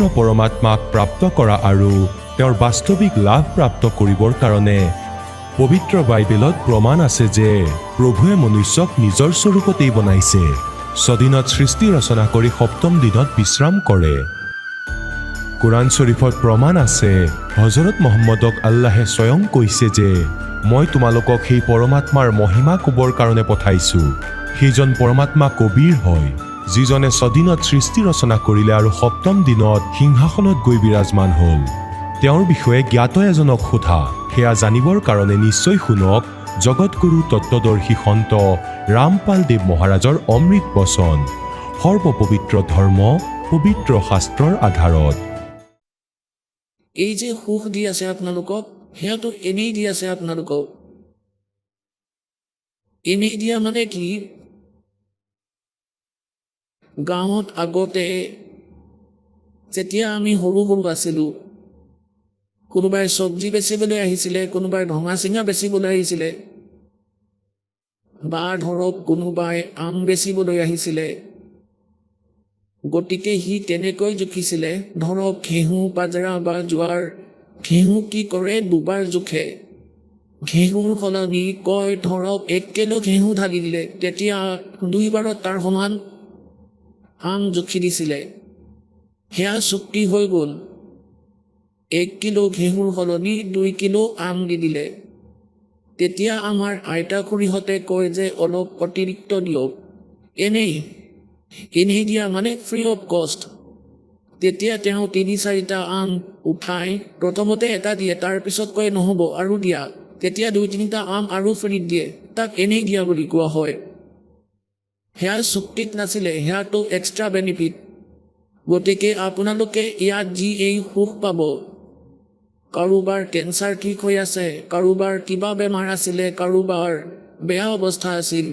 সম্পূৰ্ণ পৰমাত্মাক প্ৰাপ্ত কৰা আৰু তেওঁৰ বাস্তৱিক লাভ প্ৰাপ্ত কৰিবৰ কাৰণে পবিত্ৰ বাইবেলত প্ৰমাণ আছে যে প্ৰভুৱে মনুষ্যক নিজৰ স্বৰূপতেই বনাইছে। 6 দিনত সৃষ্টি ৰচনা কৰি 7ম দিনত বিশ্ৰাম কৰে। কোৰাণ শ্বৰীফত প্ৰমাণ আছে হজৰত মহম্মদক আল্লাহে স্বয়ং কৈছে যে মই তোমালোকক সেই পৰমাত্মাৰ মহিমা ক'বৰ কাৰণে পঠাইছোঁ। সেইজন পৰমাত্মা কবিৰ হয় যিজনে 6 দিনত সৃষ্টি ৰচনা কৰিলে আৰু 7ম দিনত সিংহাসনত গৈ বিৰাজমান হ'ল। তেওঁৰ বিষয়ে জ্ঞাত এজনক সোধা, সেয়া জানিবৰ কাৰণে নিশ্চয় শুনক জগতগুৰু তত্ত্বদৰ্শী সন্ত ৰামপাল দেৱ মহাৰাজৰ অমৃত বচন, সৰ্বপবিত্ৰ ধৰ্ম পবিত্ৰ শাস্ত্ৰৰ আধাৰত। এই যে সুখ দি আছে আপোনালোকক, সেয়াতো এনেই দি আছে আপোনালোকক। এনেই দিয়া মানে কি? গাঁৱত আগতে যেতিয়া আমি সৰু সৰু আছিলোঁ, কোনোবাই চব্জি বেচিবলৈ আহিছিলে, কোনোবাই ভঙা চিঙা বেচিবলৈ আহিছিলে, বা ধৰক কোনোবাই আম বেচিবলৈ আহিছিলে। গতিকে সি তেনেকৈ জুখিছিলে, ধৰক ঘেঁহু বাজৰা বা জোৱাৰ। ঘেঁহু কি কৰে, দুবাৰ জোখে। ঘেঁহুৰ সলনি কয় ধৰক 1 কিলো ঘেঁহু ঢালি দিলে, তেতিয়া 2 বাৰত তাৰ সমান আম জুখি দিছিলে। সেয়া চুক্তি হৈ গ'ল। 1 কিলো ঘেঁহুৰ সলনি 2 কিলো আম দি দিলে। তেতিয়া আমাৰ আইতা খুৰীহঁতে কয় যে অলপ অতিৰিক্ত দিয়ক। এনেই দিয়া মানে ফ্ৰী অফ কষ্ট। তেতিয়া তেওঁ 3-4টা আম উঠাই প্ৰথমতে এটা দিয়ে, তাৰপিছত কয় নহ'ব আৰু দিয়া। তেতিয়া 2-3টা আম আৰু ফ্ৰীত দিয়ে। তাক এনেই দিয়া বুলি কোৱা হয়। সেয়া চুক্তিত নাছিলে, সেয়াটো এক্সট্ৰা বেনিফিট। গতিকে আপোনালোকে ইয়াত যি এই সুখ পাব, কাৰোবাৰ কেঞ্চাৰ ঠিক হৈ আছে, কাৰোবাৰ কিবা বেমাৰ আছিলে, কাৰোবাৰ বেয়া অৱস্থা আছিল,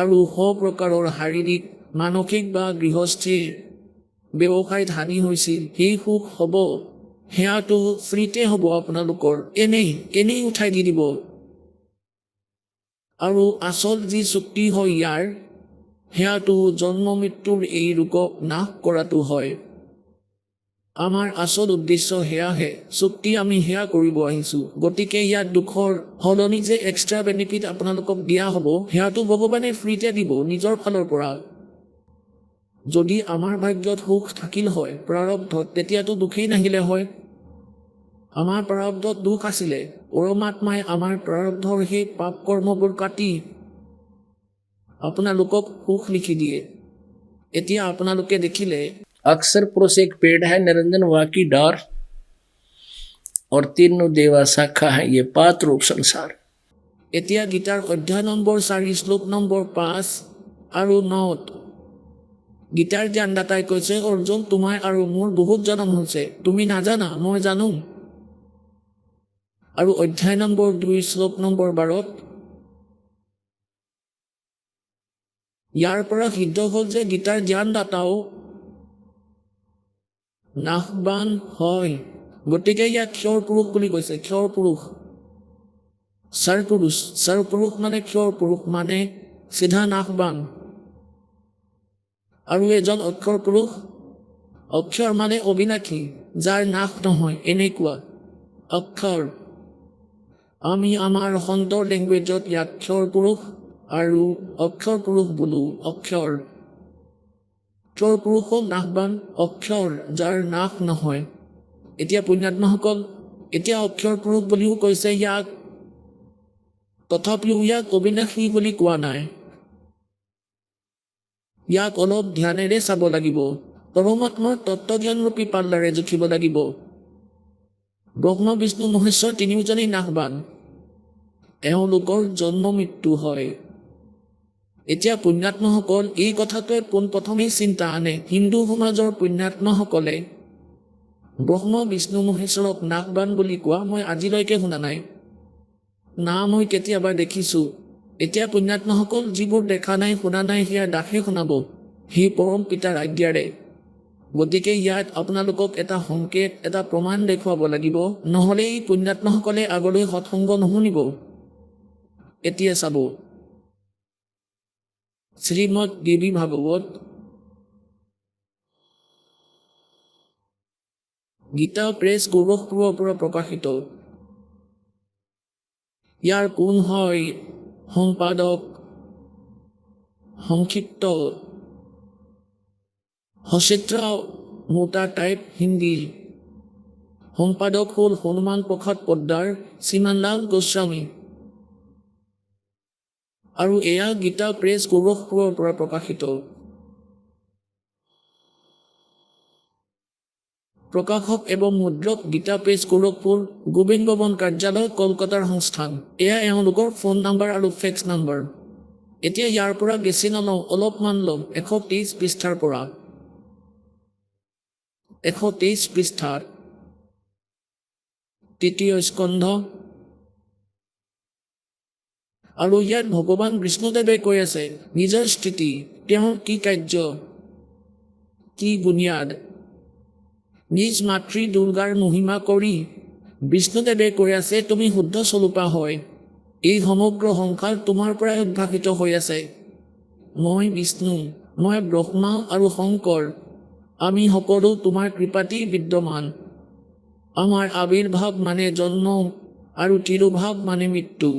আৰু প্ৰকাৰৰ শাৰীৰিক মানসিক বা গৃহস্থীৰ ব্যৱসায়ত হানি হৈছিল, সেই সুখ হ'ব, সেয়াটো ফ্ৰীতে হ'ব আপোনালোকৰ। এনেই উঠাই দি দিব। আৰু আচল যি চুক্তি হয় ইয়াৰ, সেয়াটো জন্ম মৃত্যুৰ এই ৰোগক নাশ কৰাটো হয়। আমাৰ আচল উদ্দেশ্য সেয়াহে, চুক্তি আমি সেয়া কৰিব আহিছোঁ। গতিকে ইয়াত দুখৰ সলনি যে এক্সট্ৰা বেনিফিট আপোনালোকক দিয়া হ'ব, সেয়াটো ভগৱানে ফ্ৰীতে দিব নিজৰ ফালৰ পৰা। যদি আমাৰ ভাগ্যত সুখ থাকিল হয় প্ৰাৰব্ধত, তেতিয়াতো দুখেই নাহিলে হয়। আমাৰ প্ৰাৰব্ধত দুখ আছিলে, পৰমাত্মাই আমাৰ প্ৰাৰব্ধৰ সেই পাপ কৰ্মবোৰ কাটি আপোনালোকক সুখ লিখি দিয়ে। এতিয়া আপোনালোকে দেখিলে अक्सर पुरुष एक पेड़ है, निरंजन वाकी डार और 3 देवा शाखा है, ये 5 रूप संसार। এতিয়া গীতাৰ অধ্যায় নম্বৰ 4 শ্লোক নম্বৰ 5 আৰু 9 গীতাৰ জ্ঞানদাতাই কৈছে, অৰ্জুন তোমাৰ আৰু মোৰ বহুত জনম হৈছে, তুমি নাজানা, মই জানো। আৰু অধ্যায় নম্বৰ 2 শ্লোক নম্বৰ 12 ইয়াৰ পৰা সিদ্ধ হ'ল যে গীতাৰ জ্ঞানদাতাও নাশবান হয়। গতিকে ইয়াক ক্ষৰ পুৰুষ বুলি কৈছে, ক্ষৰ পুৰুষ। সৰ পুৰুষ মানে ক্ষৰ পুৰুষ, মানে চিধা নাশবান। আৰু এজন অক্ষৰ পুৰুষ, অক্ষৰ মানে অবিনাশী, যাৰ নাশ নহয়, এনেকুৱা অক্ষৰ। আমি আমাৰ সন্তৰ লেংগুৱেজত ইয়াক ক্ষৰ পুৰুষ আৰু অক্ষৰ পুৰুষ বোলো। অক্ষৰ ক্ষৰ পুৰুষ হ'ল নাশবান, অক্ষৰ যাৰ নাশ নহয়। এতিয়া পুণ্যাত্মাসকল, এতিয়া অক্ষৰ পুৰুষ বুলিও কৈছে ইয়াক, তথাপিও ইয়াক অবিনাশী বুলি কোৱা নাই। ইয়াক অলপ ধ্যানেৰে চাব লাগিব, পৰমাত্মাৰ তত্ত্বজ্ঞানৰূপী পাল্লাৰে জুখিব লাগিব। ব্ৰহ্মা বিষ্ণু মহেশ্বৰ তিনিওজনেই নাশবান, এওঁলোকৰ জন্ম মৃত্যু হয়। এতিয়া পুণ্যাত্মাসকল, এই কথাটোৱে পোনপ্ৰথমেই চিন্তা আনে। হিন্দু সমাজৰ পুণ্যাত্মাসকলে ব্ৰহ্মা বিষ্ণু মহেশ্বৰক নাশবান বুলি কোৱা মই আজিলৈকে শুনা নাই। না মই কেতিয়াবা দেখিছোঁ। এতিয়া পুণ্যাত্মাসকল যিবোৰ দেখা নাই শুনা নাই, সেয়া দাসে শুনাব সেই পৰম পিতাৰ আজ্ঞাৰে। গতিকে ইয়াত আপোনালোকক এটা সংকেত, এটা প্ৰমাণ দেখুৱাব লাগিব, নহ'লে এই পুণ্যাত্মাসকলে আগলৈ সৎসংগ নুশুনিব। এতিয়া চাব, শ্ৰীমদ দেৱী ভাগৱত গীতা প্ৰেছ গোৰখপুৰৰ পৰা প্ৰকাশিত। ইয়াৰ কোন হয় সম্পাদক সংক্ষিপ্ত সচিত্ৰা মোটা টাইপ হিন্দী। সম্পাদক হ'ল হনুমান প্ৰসাদ পোদ্দাৰ, শ্ৰীমানলাল গোস্বামী। আৰু এয়া গীতা প্ৰেছ গোৰখপুৰৰ পৰা প্ৰকাশিত। প্ৰকাশক এবং মুদ্ৰক গীতা প্ৰেছ গোৰখপুৰ, গোবিন্দ ভৱন কাৰ্যালয়, কলকাতাৰ সংস্থান। এয়া এওঁলোকৰ ফোন নাম্বাৰ আৰু ফেক্স নাম্বাৰ। এতিয়া ইয়াৰ পৰা বেছি নলওঁ, অলপমান ল'ম। 123 পৃষ্ঠাৰ পৰা 123 পৃষ্ঠাত তৃতীয় স্কন্ধ। আৰু ইয়াত ভগৱান বিষ্ণুদেৱে কৈ আছে নিজৰ স্থিতি, তেওঁৰ কি কাৰ্য, কি বুনিয়াদ। নিজ মাতৃ দুৰ্গাৰ মহিমা কৰি বিষ্ণুদেৱে কৈ আছে তুমি শুদ্ধ স্বৰূপা হয়। এই সমগ্ৰ সংসাৰ তোমাৰ পৰাই উদ্ভাসিত হৈ আছে। মই বিষ্ণু, মই ব্ৰহ্মা আৰু শংকৰ, আমি সকলো তোমাৰ কৃপাতেই বিদ্যমান। আমাৰ আবিৰ্ভাৱ মানে জন্ম আৰু তিৰোভাৱ মানে মৃত্যু।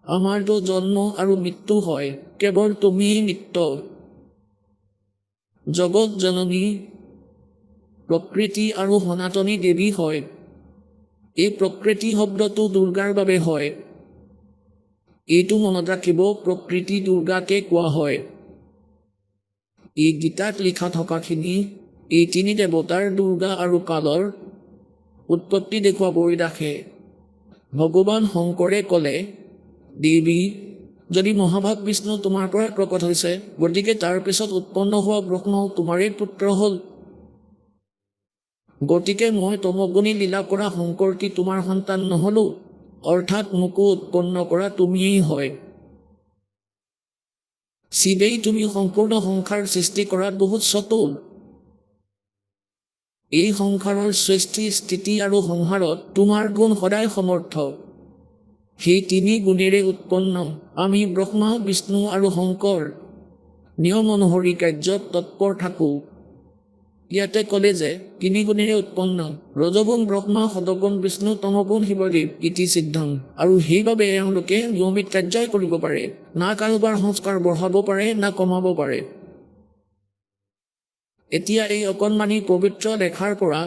আমাৰতো জন্ম আৰু মৃত্যু হয়, কেৱল তুমিয়েই নিত্য। জগত জননী প্ৰকৃতি আৰু সনাতনী দেৱী হয়। এই প্ৰকৃতি শব্দটো দুৰ্গাৰ বাবে হয়। এইটো মনত ৰাখিব, প্ৰকৃতি দুৰ্গাকে কোৱা হয়। এই গীতাত লিখা থকাখিনি এই তিনি দেৱতাৰ দুৰ্গা আৰু কালৰ উৎপত্তি দেখুৱাবলৈ ৰাখে। ভগৱান শংকৰে ক'লে দেৱী, যদি মহাভাগ বিষ্ণু তোমাৰ পৰা প্ৰকট হৈছে, গতিকে তাৰ পিছত উৎপন্ন হোৱা ব্ৰহ্মাও তোমাৰেই পুত্ৰ হ'ল। গতিকে মই তমগুণী লীলা কৰা শংকৰ কি তোমাৰ সন্তান নহলো? অৰ্থাৎ মোকো উৎপন্ন কৰা তুমিয়েই হয়। শিৱেই তুমি সম্পূৰ্ণ সংসাৰ সৃষ্টি কৰাত বহুত চতুৰ। এই সংসাৰৰ সৃষ্টি, স্থিতি আৰু সংহাৰত তোমাৰ গুণ সদায় সমৰ্থ। সেই তিনি গুণেৰে উৎপন্ন আমি ব্ৰহ্মা, বিষ্ণু আৰু শংকৰ নিয়ম অনুসৰি কাৰ্যত তৎপৰ থাকোঁ। ইয়াতে ক'লে যে তিনি গুণেৰে উৎপন্ন, ৰজগুণ ব্ৰহ্মা, সতগুণ বিষ্ণু, তমগুণ শিৱদেৱ ইতি সিদ্ধম। আৰু সেইবাবে এওঁলোকে নিয়মিত কাৰ্যই কৰিব পাৰে, না কাৰোবাৰ সংস্কাৰ বঢ়াব পাৰে না কমাব পাৰে। এতিয়া এই অকণমানি পবিত্ৰ লেখাৰ পৰা,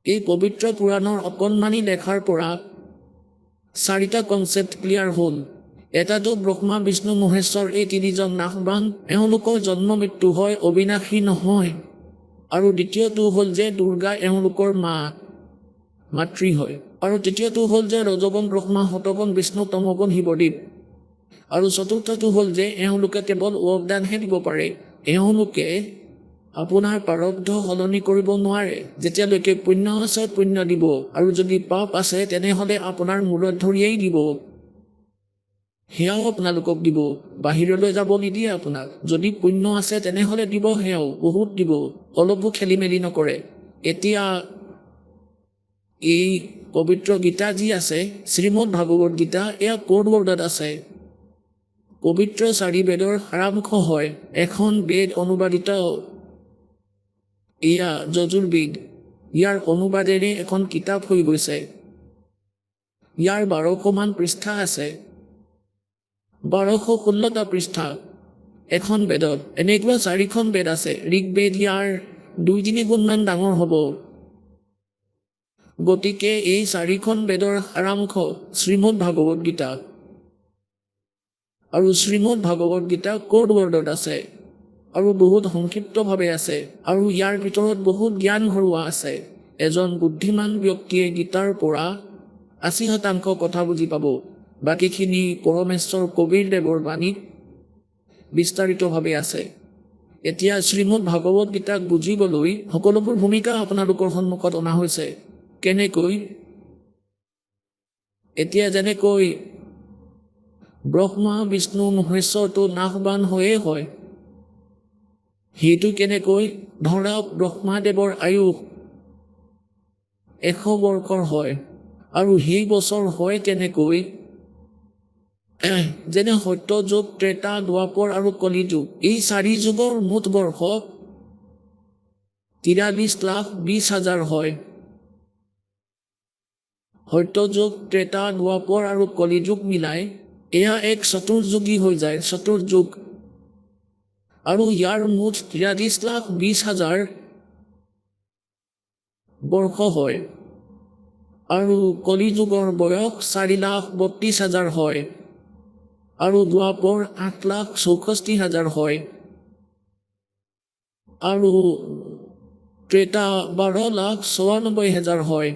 এই পবিত্ৰ পুৰাণৰ অকণমানি লেখাৰ পৰা 4টা কনচেপ্ট ক্লিয়াৰ হ'ল। এটাটো ব্ৰহ্মা, বিষ্ণু, মহেশ্বৰ এই তিনিজন নাশবান, এওঁলোকৰ জন্ম মৃত্যু হয়, অবিনাশী নহয়। আৰু দ্বিতীয়টো হ'ল যে দুৰ্গা এওঁলোকৰ মাতৃ হয়। আৰু তৃতীয়টো হ'ল যে ৰজগুণ ব্ৰহ্মা, সতগুণ বিষ্ণু, তমগুণ শিৱদেৱ। আৰু চতুৰ্থটো হ'ল যে এওঁলোকে কেৱল অৱদানহে দিব পাৰে, এওঁলোকে আপোনাৰ প্ৰাৰব্ধ সলনি কৰিব নোৱাৰে। যেতিয়ালৈকে পুণ্য আছে পুণ্য দিব, আৰু যদি পাপ আছে তেনেহ'লে আপোনাৰ মূৰত ধৰিয়েই দিব। সেয়াও আপোনালোকক দিব, বাহিৰলৈ যাব নিদিয়ে আপোনাক। যদি পুণ্য আছে তেনেহ'লে দিব, সেয়াও বহুত দিব, অলপো খেলি মেলি নকৰে। এতিয়া এই পবিত্ৰ গীতা যি আছে, শ্ৰীমদ ভাগৱত গীতা, এয়া কোড ৱৰ্ডত আছে। পবিত্ৰ 4 বেদৰ সাৰাংশ হয়। এখন বেদ অনুবাদিত, এয়া যজুৰ্বেদ। ইয়াৰ অনুবাদেৰে এখন কিতাপ হৈ গৈছে। ইয়াৰ 1200মান পৃষ্ঠা আছে, 1216টা পৃষ্ঠা এখন বেদত। এনেকুৱা 4খন বেদ আছে। ঋগ্বেদ ইয়াৰ 2-3 গুণমান ডাঙৰ হ'ব। গতিকে এই 4খন বেদৰ সাৰাংশ শ্ৰীমদ ভাগৱত গীতা। আৰু শ্ৰীমদ ভাগৱত গীতা কোড ৱৰ্ডত আছে, আৰু বহুত সংক্ষিপ্তভাৱে আছে, আৰু ইয়াৰ ভিতৰত বহুত জ্ঞান ভৰোৱা আছে। এজন বুদ্ধিমান ব্যক্তিয়ে গীতাৰ পৰা 80% কথা বুজি পাব। বাকীখিনি পৰমেশ্বৰ কবিৰ দেৱৰ বাণীত বিস্তাৰিতভাৱে আছে। এতিয়া শ্ৰীমদ ভাগৱত গীতাক বুজিবলৈ সকলোবোৰ ভূমিকা আপোনালোকৰ সন্মুখত অনা হৈছে। কেনেকৈ? এতিয়া যেনেকৈ ব্ৰহ্মা, বিষ্ণু, মহেশ্বৰটো নাশবান হৈয়ে হয়, সেইটো কেনেকৈ? ধৰক ব্ৰহ্মাদেৱৰ আয়ুস 100 বৰ্ষৰ হয়, আৰু সেই বছৰ হয় কেনেকৈ? যেনে সত্য যুগ, ত্ৰেতা, দ্বাপৰ আৰু কলি যুগ, এই 4 যুগৰ মুঠ বৰ্ষ 43,20,000 হয়। সত্যযুগ, ত্ৰেতা, দ্বাপৰ আৰু কলিযুগ মিলাই এয়া এক চতুৰ্যুগী হৈ যায়, চতুৰ্যুগ। আৰু ইয়াৰ মুঠ 43,20,000 বৰ্ষ হয়। আৰু কলিযুগৰ বয়স 4,32,000 হয়। আৰু দ্বাপৰ 8,64,000 হয়। আৰু ত্ৰেতা 12,94,000 হয়।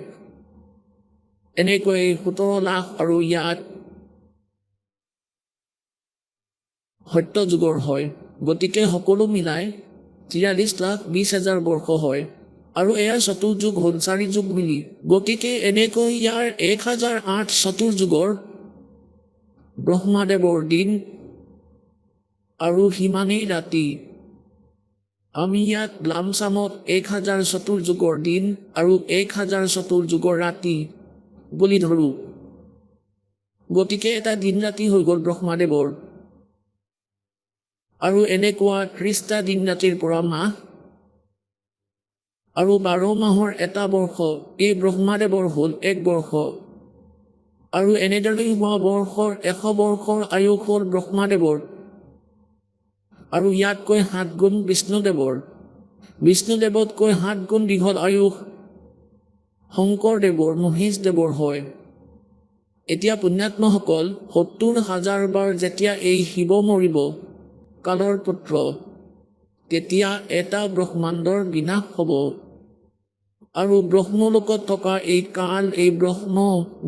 এনেকৈ 17 লাখ আৰু ইয়াত সত্যযুগৰ হয়। গতিকে সকলো মিলাই 43,20,000 বৰ্ষ হয়। আৰু এয়া চতুৰ্যুগ হ'ল, 4 যুগ মিলি। গতিকে এনেকৈ ইয়াৰ 1,008 চতুৰ্যুগৰ ব্ৰহ্মাদেৱৰ দিন আৰু সিমানেই ৰাতি। আমি ইয়াত লামচামত 1,000 চতুৰ্যুগৰ দিন আৰু 1,000 চতুৰ্যুগৰ ৰাতি বুলি ধৰোঁ। গতিকে এটা দিন ৰাতি হৈ গ'ল ব্ৰহ্মাদেৱৰ। আৰু এনেকুৱা 30টা দিন ৰাতিৰ পৰা মাহ আৰু 12 মাহৰ এটা বৰ্ষ, এই ব্ৰহ্মাদেৱৰ হ'ল 1 বৰ্ষ। আৰু এনেদৰে হোৱা বৰ্ষৰ 100 বৰ্ষৰ আয়ুস হ'ল ব্ৰহ্মাদেৱৰ। আৰু ইয়াতকৈ 7 গুণ বিষ্ণুদেৱৰ। বিষ্ণুদেৱতকৈ 7 গুণ দীঘল আয়ুস শংকৰদেৱৰ, মহেশদেৱৰ হয়। এতিয়া পুণ্যাত্মাসকল, 70,000 বাৰ যেতিয়া এই শিৱ মৰিব, কালৰ পুত্ৰ, তেতিয়া এটা ব্ৰহ্মাণ্ডৰ বিনাশ হ'ব। আৰু ব্ৰহ্মলোকত থকা এই কাল, এই ব্ৰহ্ম,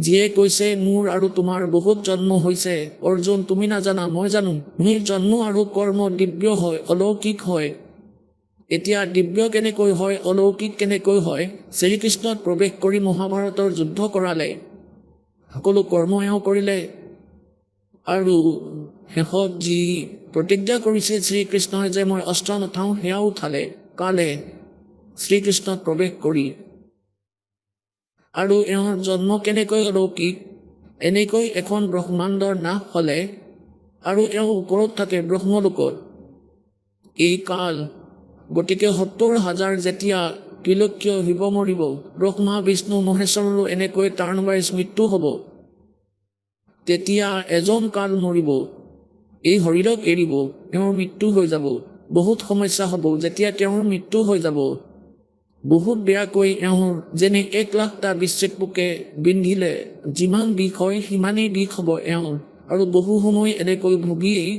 যিয়ে কৈছে মোৰ আৰু তোমাৰ বহুত জন্ম হৈছে, অৰ্জুন তুমি নাজানা মই জানো, মোৰ জন্ম আৰু কৰ্ম দিব্য হয়, অলৌকিক হয়। এতিয়া দিব্য কেনেকৈ হয়, অলৌকিক কেনেকৈ হয়? শ্ৰীকৃষ্ণত প্ৰৱেশ কৰি মহাভাৰতৰ যুদ্ধ কৰালে, সকলো কৰ্ম এওঁ কৰিলে। আৰু শেষত যি প্ৰতিজ্ঞা কৰিছে শ্ৰীকৃষ্ণই যে মই অস্ত্ৰ নুঠাওঁ, সেয়াও উঠালে কালে শ্ৰীকৃষ্ণত প্ৰৱেশ কৰি। আৰু এওঁৰ জন্ম কেনেকৈ অলৌকিক? এনেকৈ এখন ব্ৰহ্মাণ্ডৰ নাশ হ'লে আৰু এওঁ ওপৰত থাকে ব্ৰহ্মলোকত, এই কাল। গতিকে 70,000 যেতিয়া ত্ৰিলোক্য শিৱ মৰিব, ব্ৰহ্মা বিষ্ণু মহেশ্বৰৰো এনেকৈ টাৰ্ণৱাইজ মৃত্যু হ'ব, তেতিয়া এজন কাল মৰিব, এই শৰীৰক এৰিব, তেওঁৰ মৃত্যু হৈ যাব। বহুত সমস্যা হ'ব যেতিয়া তেওঁৰ মৃত্যু হৈ যাব। বহুত বেয়াকৈ এওঁৰ, যেনে 1,00,000টা বিচ্ছেদ পোকে বিন্ধিলে যিমান বিষ হয় সিমানেই বিষ হ'ব এওঁৰ। আৰু বহু সময় এনেকৈ ভুগিয়েই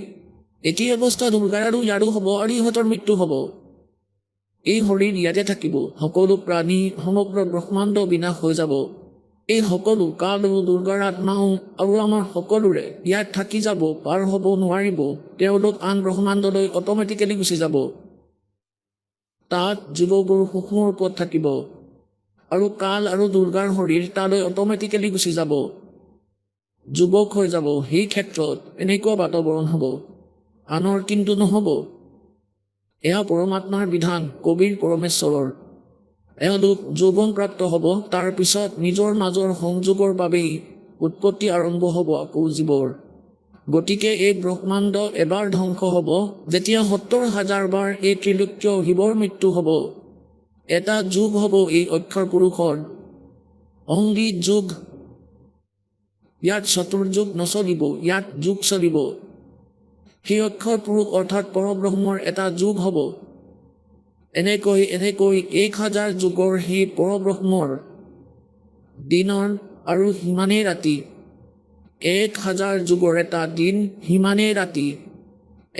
এটি অৱস্থা দুৰ্গাৰ আৰু ইয়াৰো হ'ব, আৰু ইহঁতৰ মৃত্যু হ'ব। এই শৰীৰ ইয়াতে থাকিব, সকলো প্ৰাণী, সমগ্ৰ ব্ৰহ্মাণ্ড বিনাশ হৈ যাব। এই সকলো কাল আৰু দুৰ্গাৰ আত্মাও আৰু আমাৰ সকলোৰে ইয়াত থাকি যাব, পাৰ হ'ব নোৱাৰিব। তেওঁলোক আন ব্ৰহ্মাণ্ডলৈ অট'মেটিকেলি গুচি যাব। তাত জীৱবোৰ সূক্ষ্ম ৰূপত থাকিব। আৰু কাল আৰু দুৰ্গাৰ শৰীৰ তালৈ অট'মেটিকেলি গুচি যাব, যুৱক হৈ যাব। সেই ক্ষেত্ৰত এনেকুৱা বাতাৱৰণ হ'ব, আনৰ কিন্তু নহ'ব। এয়া পৰমাত্মাৰ বিধান, কবিৰ পৰমেশ্বৰৰ। এওঁলোক যৌৱনপ্ৰাপ্ত হ'ব, তাৰ পিছত নিজৰ মাজৰ সংযোগৰ বাবেই উৎপত্তি আৰম্ভ হ'ব আকৌ জীৱৰ। গতিকে এই ব্ৰহ্মাণ্ড এবাৰ ধ্বংস হ'ব, যেতিয়া 70,000 বাৰ এই ত্ৰিলোক্য শিৱৰ মৃত্যু হ'ব। এটা যুগ হ'ব এই অক্ষৰ পুৰুষৰ, অংগী যুগ। ইয়াত চতুৰ্যুগ নচলিব, ইয়াত যুগ চলিব। সেই অক্ষৰ পুৰুষ অৰ্থাৎ পৰব্ৰহ্মৰ এটা যুগ হ'ব। এনেকৈ 1,000 যুগৰ সেই পৰব্ৰহ্মৰ দিনৰ আৰু সিমানেই ৰাতি। 1,000 যুগৰ এটা দিন, সিমানেই ৰাতি।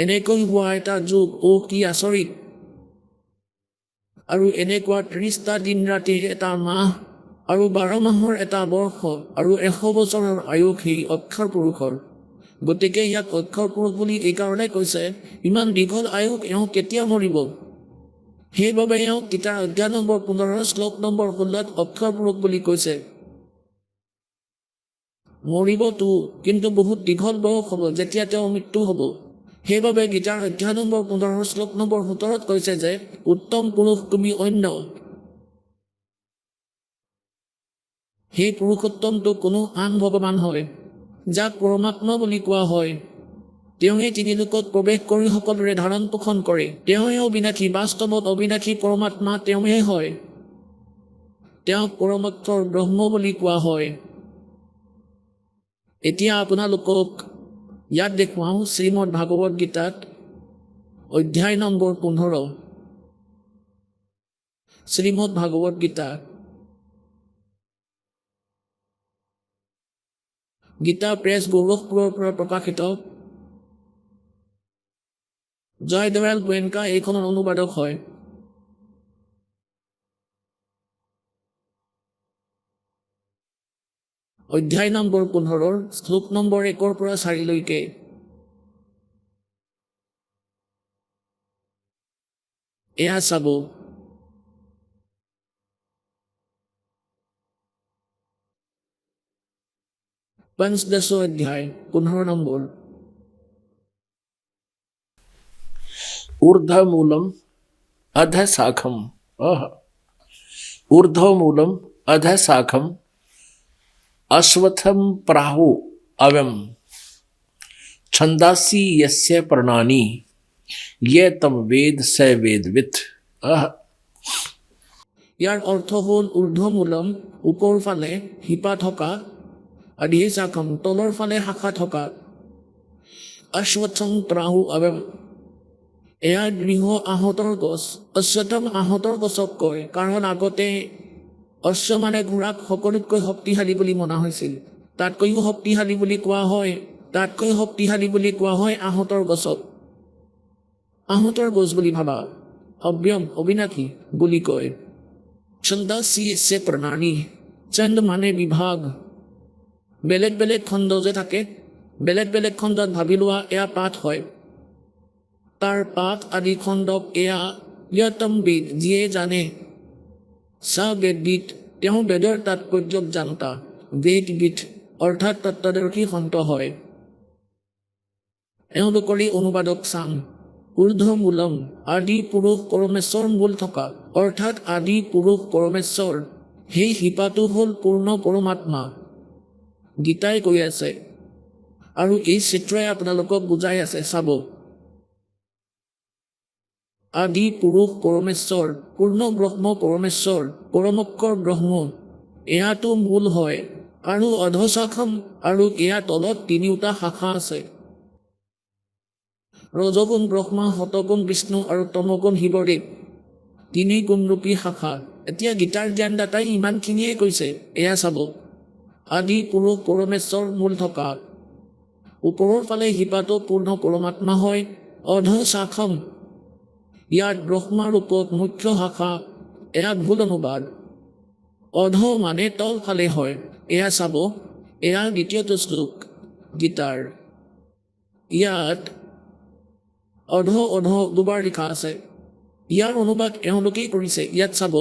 এনেকৈ হোৱা এটা যুগ, কি আচৰিত! আৰু এনেকুৱা 30টা দিন ৰাতিৰ এটা মাহ আৰু 12 মাহৰ এটা বৰ্ষ আৰু 100 বছৰৰ আয়ুস সেই অক্ষৰ পুৰুষৰ। গতিকে ইয়াক অক্ষৰ পুৰুষ বুলি এইকাৰণে কৈছে, ইমান দীঘল আয়ুস এওঁ কেতিয়া মৰিব? সেইবাবে এওঁক গীতাৰ অধ্যায় নম্বৰ 15 শ্লোক নম্বৰ 16 অক্ষৰ পুৰুষ বুলি কৈছে। মৰিবতো, কিন্তু বহুত দীঘল বয়স হ'ব যেতিয়া তেওঁ মৃত্যু হ'ব। সেইবাবে গীতাৰ অধ্যায় নম্বৰ 15 শ্লোক নম্বৰ 17 কৈছে যে উত্তম পুৰুষ তুমি অন্য। সেই পুৰুষোত্তমটো কোনো আন ভগৱান হয়, যাক পৰমাত্মা বুলি কোৱা হয়। তেওঁহে তিনি লোকত প্ৰৱেশ কৰি সকলোৰে ধাৰণ পোষণ কৰে। তেওঁহে অবিনাশী, বাস্তৱত অবিনাশী পৰমাত্মা তেওঁহে হয়। তেওঁক পৰমাত্মাৰ ব্ৰহ্ম বুলি কোৱা হয়। এতিয়া আপোনালোকক ইয়াত দেখুৱাওঁ শ্ৰীমদ ভাগৱত গীতাত অধ্যায় নম্বৰ 15। শ্ৰীমদ ভাগৱত গীতা গীতা প্ৰেছ গোৰখপুৰৰ পৰা প্ৰকাশিত। জয়দয়াল গোয়েংকা এইখনৰ অনুবাদক হয়। অধ্যায় নম্বৰ 15 শ্লোক নম্বৰ 1 পৰা 4লৈকে। এয়া চাব। পঞ্চদশ অধ্যায় 15 নম্বৰ। ঊৰ্ধ্বমূলম অধঃশাখম ঊৰ্ধ্বমূলম অধঃশাখম अश्वत्थं प्राहु अवम छंदासी यस्य प्रणानी ये तम वेद स वेदवित। ইয়াৰ অৰ্থ হ'ল ঊৰ্ধ্বমূলম ওপৰ ফালে শিপা থকা, অধঃশাখম তলৰ ফালে শাখা থকা, অশ্বত্থম প্ৰাহু অৱম এয়া দৃঢ় আহঁতৰ গছ। অশ্বত্থম আহঁতৰ গছক কয় কাৰণ আগতে অশ্ব মানে ঘোঁৰাক সকলোতকৈ শক্তিশালী বুলি মনা হৈছিল। তাতকৈও শক্তিশালী বুলি কোৱা হয় আহঁতৰ গছক। আহঁতৰ গছ বুলি ভাবা, অব্যম অবিনাশী বুলি কয়। ছন্দাসি য়স্য প্ৰণালী, ছন্দ মানে বিভাগ। বেলেগ বেলেগ খণ্ড যে থাকে, বেলেগ বেলেগ খণ্ডত ভাবি লোৱা এয়া পাঠ হয়। তাৰ পাঠ আদি খণ্ডক এয়া য়তম বেদ যিয়ে জানে, सा वेदविद তেওঁ বেদৰ তাৎপৰ্যক জানতা। বেদবিদ অৰ্থাৎ তত্ত্বদৰ্শী সন্ত হয়। এওঁলোকৰে অনুবাদক চাম। ঊৰ্ধ্বমূলম আদি পুৰুষ পৰমেশ্বৰ মূল থকা, অৰ্থাৎ আদি পুৰুষ পৰমেশ্বৰ। সেই শিপাটো হ'ল পূৰ্ণ পৰমাত্মা। গীতাই কৈ আছে আৰু এই চিত্ৰই আপোনালোকক বুজাই আছে। চাব। আদি পুৰুষ পৰমেশ্বৰ, পূৰ্ণ ব্ৰহ্ম পৰমেশ্বৰ, পৰমক্ষৰ ব্ৰহ্ম, এয়াটো মূল হয়। আৰু অধঃশাখম আৰু এয়া তলত তিনিওটা শাখা আছে। ৰজগুণ ব্ৰহ্মা, শতগুণ বিষ্ণু আৰু তমগুণ শিৱদেৱ, তিনি গুণৰূপী শাখা। এতিয়া গীতাৰ জ্ঞানদাতাই ইমানখিনিয়ে কৈছে। এয়া চাব। আদি পুৰুষ পৰমেশ্বৰ মূল থকা, ওপৰৰ ফালে শিপাটো পূৰ্ণ পৰমাত্মা হয়। অধঃশাখম ইয়াত ব্ৰহ্মাৰ ওপৰত মুখ্য শাখা, এয়া ভুল অনুবাদ। অধ মানে তল ফালে হয়। এয়া চাব। এয়া দ্বিতীয়টো শ্লোক গীতাৰ। ইয়াত অধ অধ দুবাৰ লিখা আছে। ইয়াৰ অনুবাদ এওঁলোকেই কৰিছে। ইয়াত চাব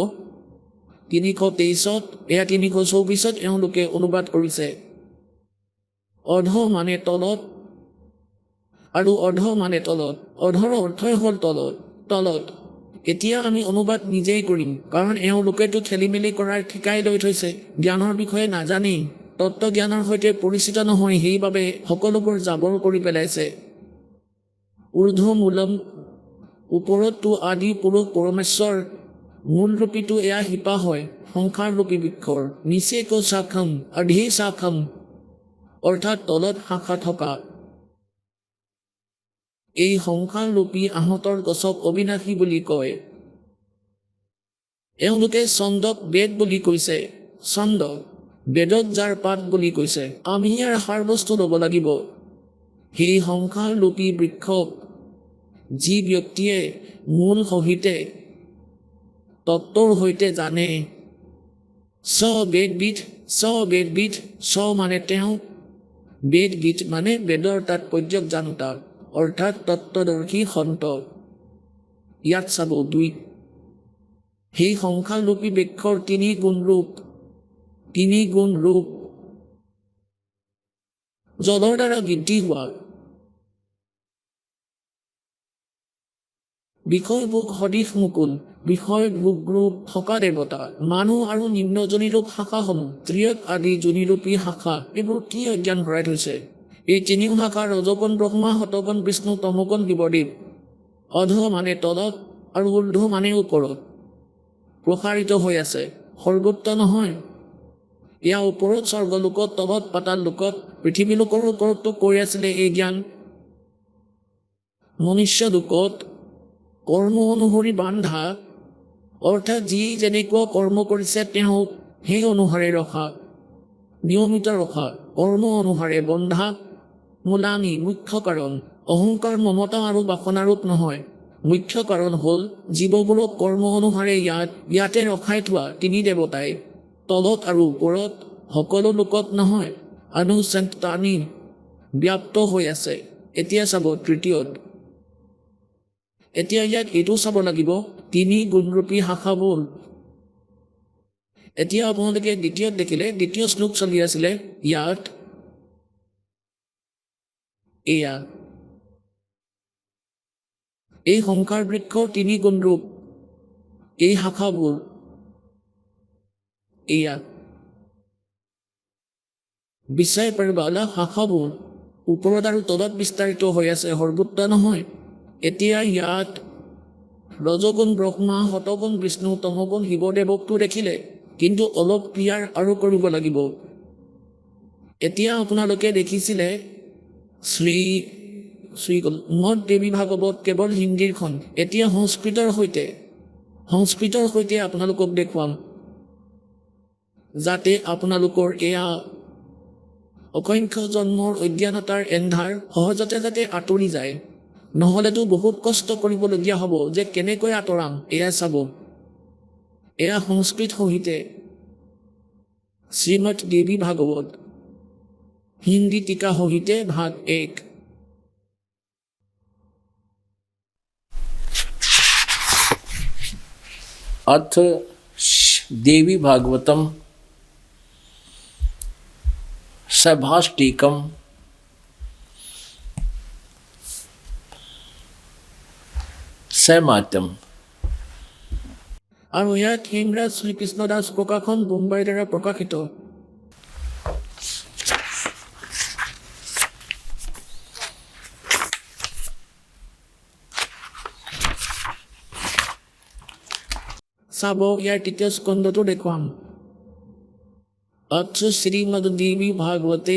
323ত, এয়া 324ত এওঁলোকে অনুবাদ কৰিছে। অধ মানে তলত আৰু অধ মানে তলত। অধৰ অৰ্থই হ'ল তলত, তলত। এতিয়া আমি অনুবাদ নিজেই কৰিম, কাৰণ এওঁলোকেতো খেলি মেলি কৰাৰ ঠিকাই লৈ থৈছে। জ্ঞানৰ বিষয়ে নাজানেই, তত্ত্বজ্ঞানৰ সৈতে পৰিচিত নহয়, সেইবাবে সকলোবোৰ জাবৰ কৰি পেলাইছে। ঊৰ্ধ্বমূলম ওপৰতটো আদি পুৰুষ পৰমেশ্বৰ, মূলৰূপীটো এয়া শিপা হয়, সংসাৰৰূপী বৃক্ষৰ। নিচেক শাখম অধঃশাখম অৰ্থাৎ তলত শাখা থকা। এই সংসাৰৰূপী আহঁতৰ গছক অবিনাশী বুলি কয়। এওঁলোকে ছন্দক বেদ বুলি কৈছে। ছন্দ বেদত যাৰ পাঠ বুলি কৈছে। আমি ইয়াৰ সাৰবস্তু ল'ব লাগিব। সেই সংসাৰৰূপী বৃক্ষক যি ব্যক্তিয়ে মূল সহিতে তত্ত্বৰ সৈতে জানে, স বেদবিদ, স বেদবিদ, স মানে তেওঁ, বেদবিদ মানে বেদৰ তাৎপৰ্যক জানতা, অৰ্থাৎ তত্ত্বদৰ্শী সন্ত। ইয়াত চাব 2। সেই সংসাৰৰূপী বৃক্ষৰ তিনি গুণ ৰূপ। জলৰ দ্বাৰা বৃদ্ধি হোৱা, বিষয়ভোগ সদৃশ মুকুল, বিষয় গ্ৰুপ থকা দেৱতা, মানুহ আৰু নিম্নজনীৰূপ শাখাসমূহ, ত্ৰিয়ক আদি জনীৰূপী শাখা, এইবোৰ কি অজ্ঞান ভৰাই থৈছে। এই তিনিও শাখা ৰজগুণ ব্ৰহ্মা শতগুণ বিষ্ণু তমগুণ শিৱদেৱ অধ মানে তলত আৰু ঊৰ্ধ মানে ওপৰত প্ৰসাৰিত হৈ আছে সৰ্বোত্ত নহয় ইয়াৰ ওপৰত স্বৰ্গলোকত তলত পাতাল লোকত পৃথিৱী লোকৰ ওপৰতো কৰি আছিলে এই জ্ঞান মনুষ্য লোকত কৰ্ম অনুসৰি বান্ধা অৰ্থাৎ যি যেনেকুৱা কৰ্ম কৰিছে তেওঁক সেই অনুসাৰে ৰখা নিয়মিত ৰখা কৰ্ম অনুসাৰে বন্ধা মূলানি মুখ্য কাৰণ অহংকাৰ মমতা আৰু বাসনাৰূপ নহয় মুখ্য কাৰণ হ'ল জীৱবোৰক কৰ্ম অনুসাৰে ইয়াতে ৰখাই থোৱা তিনি দেৱতাই তলত আৰু ওপৰত সকলো লোকত নহয় অনুসন্তানী ব্যাপ্ত হৈ আছে এতিয়া চাব তৃতীয়ত এতিয়া ইয়াত এইটো চাব লাগিব তিনি গুণৰূপী শাখাবোৰ এতিয়া আপোনালোকে দ্বিতীয়ত দেখিলে দ্বিতীয় শ্লোক চলি আছিলে ইয়াত এয়া এই সংসাৰ বৃক্ষৰ তিনি গুণৰূপ এই শাখাবোৰ এয়া বিচাৰ পাৰিবালা শাখাবোৰ ওপৰত আৰু তলত বিস্তাৰিত হৈ আছে সৰ্বোত্ত নহয় এতিয়া ইয়াত ৰজগুণ ব্ৰহ্মা শতগুণ বিষ্ণু তমগুণ শিৱদেৱকটো দেখিলে কিন্তু অলপ ক্লিয়াৰ আৰু কৰিব লাগিব এতিয়া আপোনালোকে দেখিছিলে শ্ৰী মদ দেৱী ভাগৱত কেৱল হিন্দীৰখন এতিয়া সংস্কৃতৰ সৈতে আপোনালোকক দেখুৱাম যাতে আপোনালোকৰ এয়া অসংখ্য জন্মৰ অজ্ঞানতাৰ এন্ধাৰ সহজতে যাতে আঁতৰি যায় নহ'লেতো বহুত কষ্ট কৰিবলগীয়া হ'ব যে কেনেকৈ আঁতৰাম এয়া চাব এয়া সংস্কৃত সহিতে শ্ৰীমদ দেৱী ভাগৱত হিন্দী টিকা সহিতে ভাগ 1 अथ देवी भागवतम सभाष्टिकम सैमात्यम আৰু ইয়াত হিমৰাজ শ্ৰীকৃষ্ণ দাস প্ৰকাশন বোম্বাইৰ দ্বাৰা প্ৰকাশিত চাব ইয়াৰ তৃতীয় স্কন্ধটো দেখুৱাম अथ श्रीमद देवी भागवते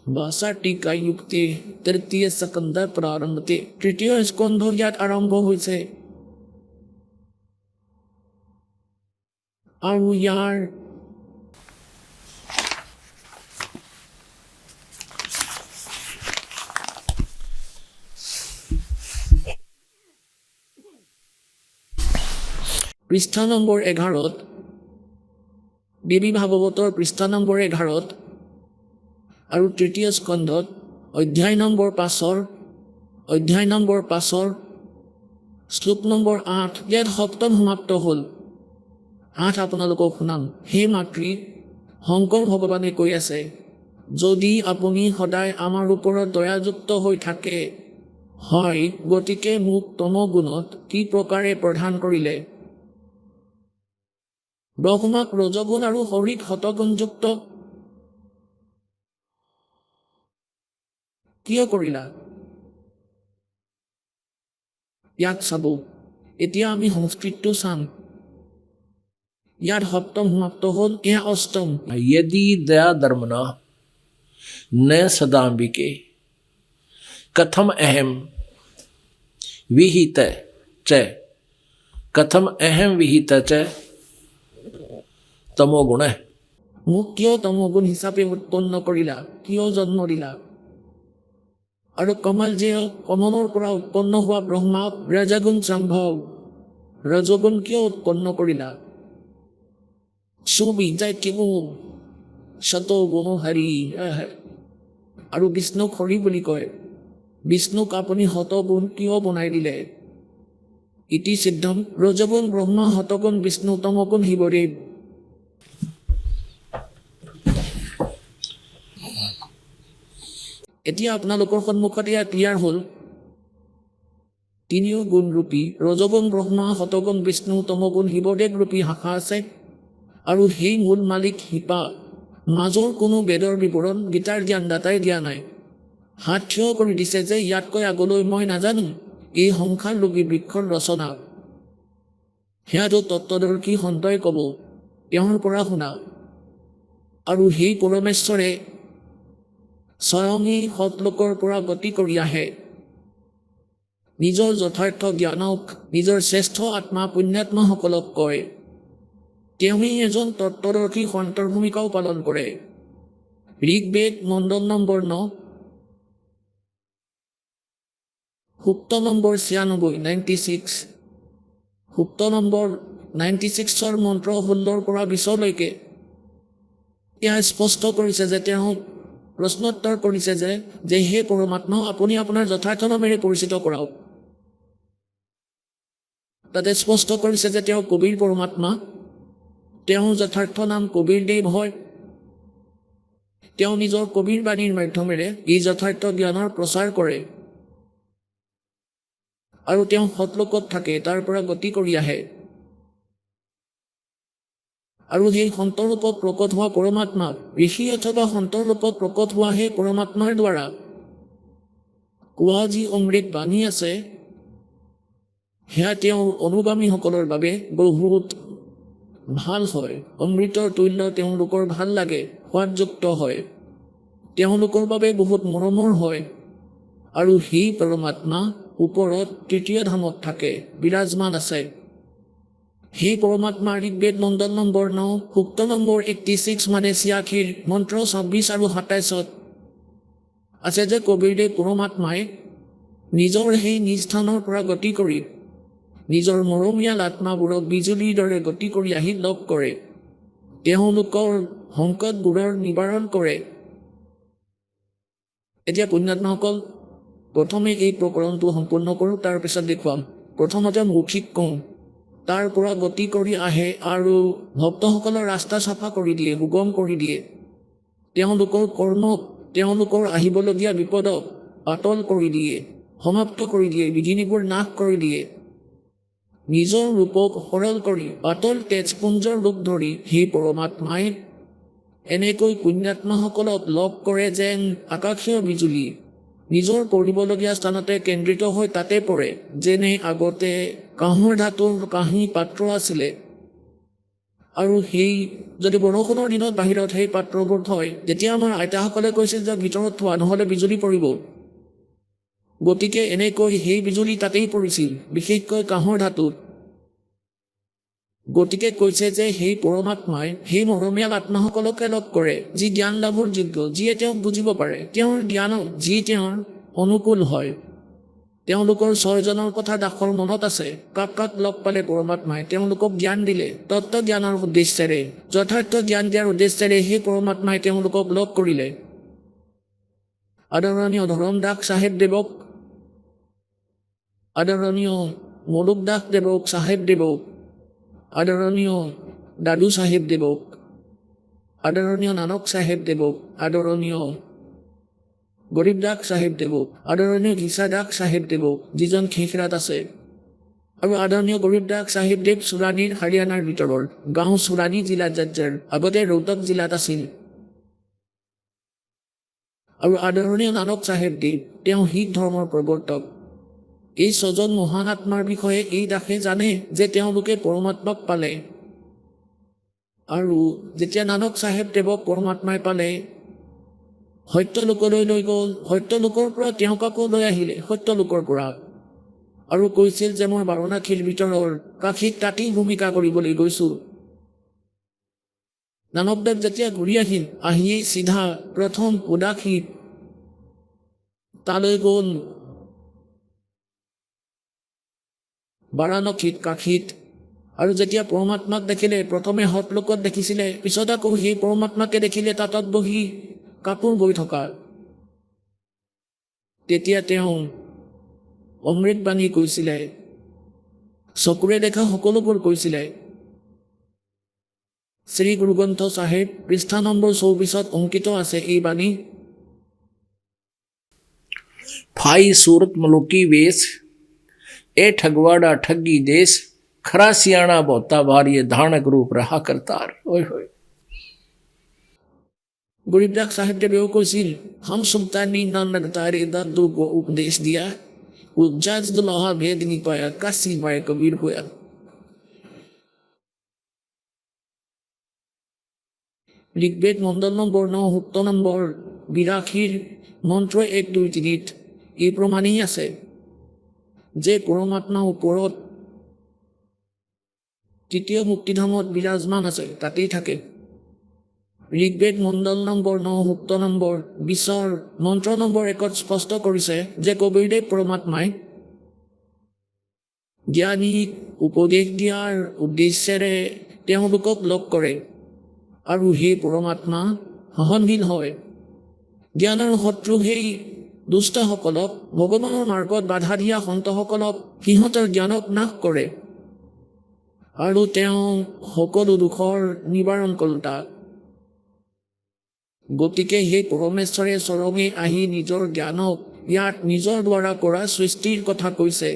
भाषा टीका युक्ति तृतीय स्कंध प्रारंभते तृतीय स्कंध ইয়াত আৰম্ভ হৈছে আৰু ইয়াৰ পৃষ্ঠা নম্বৰ 11 দেৱী ভাগৱতৰ পৃষ্ঠা নম্বৰ 11 আৰু তৃতীয় স্কন্ধত অধ্যায় নম্বৰ 5 শ্লোক নম্বৰ 8 ইয়াত সপ্তম সমাপ্ত হ'ল 8 আপোনালোকক শুনাম হে মাতৃ শংকৰ ভগৱানে কৈ আছে যদি আপুনি সদায় আমাৰ ওপৰত দয়াযুক্ত হৈ থাকে হয় গতিকে মোক তমগুণত কি প্ৰকাৰে প্ৰধান কৰিলে ব্ৰহ্মাক ৰজগুণ আৰু হৰিক শতগুণযুক্ত কিয় কৰিলা ইয়াক চাব এতিয়া আমি সংস্কৃতটো চাম ইয়াত সপ্তম সমাপ্ত হ'ল এয়া অষ্টম यदि दया धर्मना न सदाम्बिके कथम अहम विहित च कथम अहम विहित च तमोगुण মোক কিয় তমগুণ হিচাপে উৎপন্ন কৰিলা কিয় জন্ম দিলা আৰু কমল যে কমলৰ পৰা উৎপন্ন হোৱা ব্ৰহ্মা ৰজগুণ সম্ভৱ ৰজগুণ কিয় উৎপন্ন কৰিলা সুবিজাই কিমু সত গুণ হৰি আৰু বিষ্ণুক হৰি বুলি কয় বিষ্ণুক আপুনি শতগুণ কিয় বনাই দিলে ইতি সিদ্ধম ৰজগুণ ব্ৰহ্মা শতগুণ বিষ্ণু তমগুণ শিৱদেৱ এতিয়া আপোনালোকৰ সন্মুখত এয়া ক্লিয়াৰ হ'ল তিনিও গুণৰূপী ৰজগুণ ব্ৰহ্মা শতগুণ বিষ্ণু তমগুণ শিৱদেৱ ৰূপী শাখা আছে আৰু সেই মূল মালিক শিপা মাজৰ কোনো বেদৰ বিৱৰণ গীতাৰ জ্ঞানদাতাই দিয়া নাই। হাত থিয় কৰি দিছে যে ইয়াতকৈ আগলৈ মই নাজানো। এই সংসাৰ লোকী বৃক্ষৰ ৰচনা সেয়াটো তত্ত্বদৰ্শী সন্তই ক'ব, তেওঁৰ পৰা শুনা। আৰু সেই পৰমেশ্বৰে স্বয়ঙেই সৎলোকৰ পৰা গতি কৰি আহে। নিজৰ যথাৰ্থ জ্ঞানক নিজৰ শ্ৰেষ্ঠ আত্মা পুণ্যাত্মাসকলক কয়। তেওঁৱেই এজন তত্ত্বদৰ্শী সন্তৰ ভূমিকাও পালন কৰে। ঋগ্বেদ মণ্ডল নম্বৰ 9, সূক্ত নম্বৰ 96, সূক্ত নম্বৰ 96ৰ মন্ত্ৰ 16 পৰা 20লৈকে এয়া স্পষ্ট কৰিছে যে তেওঁ প্ৰশ্নোত্তৰ কৰিছে যে হে পৰমাত্মা, আপুনি আপোনাৰ যথাৰ্থ নামেৰে পৰিচিত কৰাওক। তাতে স্পষ্ট কৰিছে যে তেওঁ কবিৰ পৰমাত্মা, তেওঁৰ যথাৰ্থ নাম কবিৰদেৱ হয়। তেওঁ নিজৰ কবিৰ বাণীৰ মাধ্যমেৰে এই যথাৰ্থ জ্ঞানৰ প্ৰচাৰ কৰে। আৰু তেওঁ সৎলোকত থাকে, তাৰ পৰা গতি কৰি আহে। আৰু সেই সন্তৰ ৰূপত প্ৰকট হোৱা পৰমাত্মা, ঋষি অথবা সন্তৰ ৰূপত প্ৰকট হোৱা সেই পৰমাত্মাৰ দ্বাৰা কোৱা যি অমৃত বাণী আছে, সেয়া তেওঁৰ অনুগামীসকলৰ বাবে বহুত ভাল হয়। অমৃতৰ তুল্য তেওঁলোকৰ ভাল লাগে, সোৱাদযুক্ত হয়, তেওঁলোকৰ বাবে বহুত মৰমৰ হয়। আৰু সেই পৰমাত্মা ওপৰত তৃতীয় ধামত থাকে, বিৰাজমান আছে। সেই পৰমাত্মা ঋগ্বেদ মণ্ডল নম্বৰ 9, সূক্ত নম্বৰ 86 মানে 86 মন্ত্ৰ 26 আৰু 27 আছে যে কবিৰদেৱ পৰমাত্মাই নিজৰ সেই নিজ স্থানৰ পৰা গতি কৰি নিজৰ মৰমীয়াল আত্মাবোৰক বিজুলীৰ দৰে গতি কৰি আহি লগ কৰে, তেওঁলোকৰ সংকটবোৰৰ নিবাৰণ কৰে। এতিয়া পুণ্যাত্মাসকল, প্ৰথমে এই প্ৰকৰণটো সম্পূৰ্ণ কৰোঁ, তাৰপিছত দেখুৱাম। প্ৰথমতে মৌখিক কওঁ, তাৰ পৰা গতি কৰি আহে আৰু ভক্তসকলৰ ৰাস্তা চাফা কৰি দিয়ে, সুগম কৰি দিয়ে। তেওঁলোকৰ কৰ্মক, তেওঁলোকৰ আহিবলগীয়া বিপদক পাতল কৰি দিয়ে, সমাপ্ত কৰি দিয়ে, বিঘিনিবোৰ নাশ কৰি দিয়ে। নিজৰ ৰূপক সৰল কৰি পাতল তেজপুঞ্জৰ ৰূপ ধৰি সেই পৰমাত্মাই এনেকৈ পুণ্যাত্মাসকলক লগ কৰে যেন আকাশীয় বিজুলী নিজৰ পৰিবলগীয়া স্থানতে কেন্দ্ৰিত হৈ তাতে পৰে। যেনে আগতে কাঁহৰ ধাতুৰ কাঁহী পাত্ৰ আছিলে, আৰু সেই যদি বৰষুণৰ দিনত বাহিৰত সেই পাত্ৰবোৰ থয়, তেতিয়া আমাৰ আইতাসকলে কৈছিল যে ভিতৰত থোৱা, নহ'লে বিজুলী পৰিব। গতিকে এনেকৈ সেই বিজুলী তাতেই পৰিছিল, বিশেষকৈ কাঁহৰ ধাতুত। গতিকে কৈছে যে সেই পৰমাত্মাই সেই মৰমীয়াল আত্মাসকলকে লগ কৰে, যি জ্ঞান লাভৰ যোগ্য, যিয়ে তেওঁক বুজিব পাৰে, তেওঁৰ জ্ঞানক যি তেওঁৰ অনুকূল হয়। তেওঁলোকৰ 6 জনৰ কথা দাসৰ মনত আছে। কাক কাক লগ পালে পৰমাত্মাই, তেওঁলোকক জ্ঞান দিলে তত্ত্ব জ্ঞানৰ উদ্দেশ্যেৰে, যথাৰ্থ জ্ঞান দিয়াৰ উদ্দেশ্যেৰে সেই পৰমাত্মাই তেওঁলোকক লগ কৰিলে। আদৰণীয় ধৰম দাস চাহেব দেৱক, আদৰণীয় মলুক দাস দেৱক চাহেব দেৱক, আদৰণীয় দাদু চাহেব দেৱক, আদৰণীয় নানক চাহেব দেৱক, আদৰণীয় গৰীব দাস চাহেব দেৱক, আদৰণীয় ঘিচা দাস চাহেব দেৱক, যিজন খেখৰাত আছে, আৰু আদৰণীয় গৰীব দাস চাহেব দেৱ চুৰাণীৰ হাৰিয়ানাৰ ভিতৰৰ গাঁও চুৰাণী জিলাত যাৰ আগতে ৰোহতক জিলাত আছিল। আৰু আদৰণীয় নানক চাহেব দেৱ, তেওঁ শিখ ধৰ্মৰ প্ৰৱৰ্তক। এই 6 জন মহান আত্মাৰ বিষয়ে এই দাসে জানে যে তেওঁলোকে পৰমাত্মাক পালে। আৰু যেতিয়া নানক চাহেব দেৱক পৰমাত্মাই পালে, সত্যলোকলৈ লৈ গ'ল। সত্যলোকৰ পৰা তেওঁক আকৌ লৈ আহিলে সত্যলোকৰ পৰা, আৰু কৈছিল যে মই বাৰণাসীৰ ভিতৰৰ কাশীত তাতেই ভূমিকা কৰিবলৈ গৈছোঁ। নানকদেৱ যেতিয়া ঘূৰি আহিল, আহিয়েই চিধা প্ৰথম উদাসীত তালৈ গ'ল, বাৰাণসীত, কাশীত। আৰু যেতিয়া পৰমাত্মাক দেখিলে, প্ৰথমে সৎলোকত দেখিছিলে, পিছত আকৌ সেই পৰমাত্মাকে দেখিলে তাতত বহি কাপোৰ বৈ থকা। তেতিয়া তেওঁ অমৃত বাণী কৈছিলে, চকুৰে দেখা সকলোবোৰ কৈছিলে। শ্ৰী গুৰুগ্ৰন্থ চাহেব পৃষ্ঠা নম্বৰ 24 অংকিত আছে এই বাণী। फाई सूरत मलुकी वेश, ए ठगवाड़ा ठगी देश, खरा सियाणा बहुता भारी धानक रूप रहा करतार। ओए होए। গৰিবদাস চাহেবদেৱেও কৈছিল হম সুলতানী নানতাৰে দাদু को उपदेश दिया उज्जाज दुल्हा भेद नहीं पाया काशी पाए कबीर होया ঋগ্বেদ মণ্ডল নম্বৰ 9 সূক্ত নম্বৰ 82 মন্ত্ৰ 1 2 3 এই প্ৰমাণেই আছে যে পৰমাত্মা ওপৰত তৃতীয় মুক্তিধামত বিৰাজমান আছে তাতেই থাকে ঋগ্বেদ মণ্ডল নম্বৰ 9 সূক্ত নম্বৰ 20 মন্ত্ৰ নম্বৰ 1 স্পষ্ট কৰিছে যে কবীৰদেৱ পৰমাত্মাই জ্ঞানীক উপদেশ দিয়াৰ উদ্দেশ্যেৰে তেওঁলোকক লগ কৰে আৰু সেই পৰমাত্মা সহনশীল হয় জ্ঞানৰ শত্ৰু সেই দুষ্টসকলক ভগৱানৰ মাৰ্গত বাধা দিয়া সন্তসকলক সিহঁতৰ জ্ঞানক নাশ কৰে আৰু তেওঁ সকলো দুখৰ নিবাৰণ কৰোতা গতিকে সেই পৰমেশ্বৰে চৰণে আহি নিজৰ জ্ঞানক ইয়াত নিজৰ দ্বাৰা কৰা সৃষ্টিৰ কথা কৈছে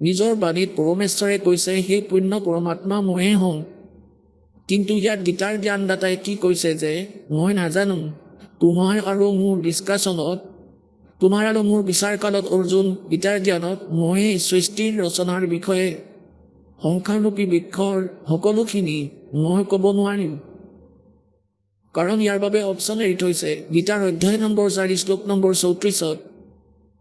নিজৰ বাণীত পৰমেশ্বৰে কৈছে সেই পুণ্য পৰমাত্মা ময়ে হওঁ কিন্তু ইয়াত গীতাৰ জ্ঞানদাতাই কি কৈছে যে মই নাজানো তোমাৰ আৰু মোৰ ডিছকাশ্যনত তোমাৰ আৰু মোৰ বিচাৰকালত অৰ্জুন গীতাৰ জ্ঞানত মই সৃষ্টিৰ ৰচনাৰ বিষয়ে সংখ্যাৰূপী বৃক্ষৰ সকলোখিনি মই ক'ব নোৱাৰিম কাৰণ ইয়াৰ বাবে অপশ্যন এৰি থৈছে গীতাৰ অধ্যায় নম্বৰ 4 শ্লোক নম্বৰ 34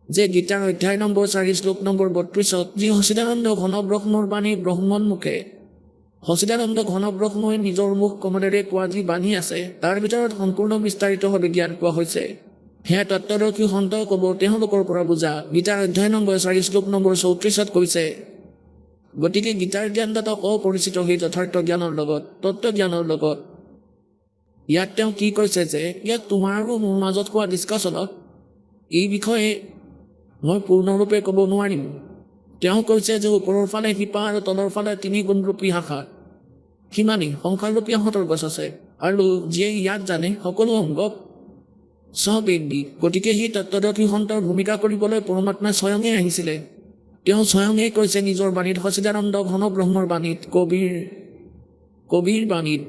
যে গীতাৰ অধ্যায় নম্বৰ 4 শ্লোক নম্বৰ 32 যি সচিদানন্দ ঘনব্ৰহ্মৰ বাণী ব্ৰহ্মণ মুখে সচিদানন্দ ঘনব্ৰহ্মই নিজৰ মুখ কমলেৰে কোৱা যি বাণী আছে তাৰ ভিতৰত সম্পূৰ্ণ বিস্তাৰিতভাৱে জ্ঞান পোৱা হৈছে সেয়া তত্ত্বদৰ্শী সন্তই ক'ব তেওঁলোকৰ পৰা বুজা গীতাৰ অধ্যায় নম্বৰ 4 শ্লোক নম্বৰ 34 কৈছে গতিকে গীতাৰ জ্ঞানদাতাক অপৰিচিত সেই যথাৰ্থ জ্ঞানৰ লগত তত্ত্বজ্ঞানৰ লগত ইয়াত তেওঁ কি কৈছে যে ইয়াত তোমাৰ আৰু মোৰ মাজত হোৱা ডিছকাশ্যনত এই বিষয়ে মই পূৰ্ণৰূপে ক'ব নোৱাৰিম তেওঁ কৈছে যে ওপৰৰ ফালে শিপা আৰু তলৰ ফালে 3 গুণৰূপী শাখা সিমানেই সংখ্যাৰূপী আহঁতৰ গছ আছে আৰু যিয়ে ইয়াত জানে সকলো অংগক সবেদি গতিকে সেই তত্ত্বদৰ্শী সন্তৰ ভূমিকা কৰিবলৈ পৰমাত্মা স্বয়ঙে আহিছিলে তেওঁ স্বয়ঙে কৈছে নিজৰ বাণীত সচিদানন্দ ঘনব্ৰহ্মৰ বাণীত কবিৰ বাণীত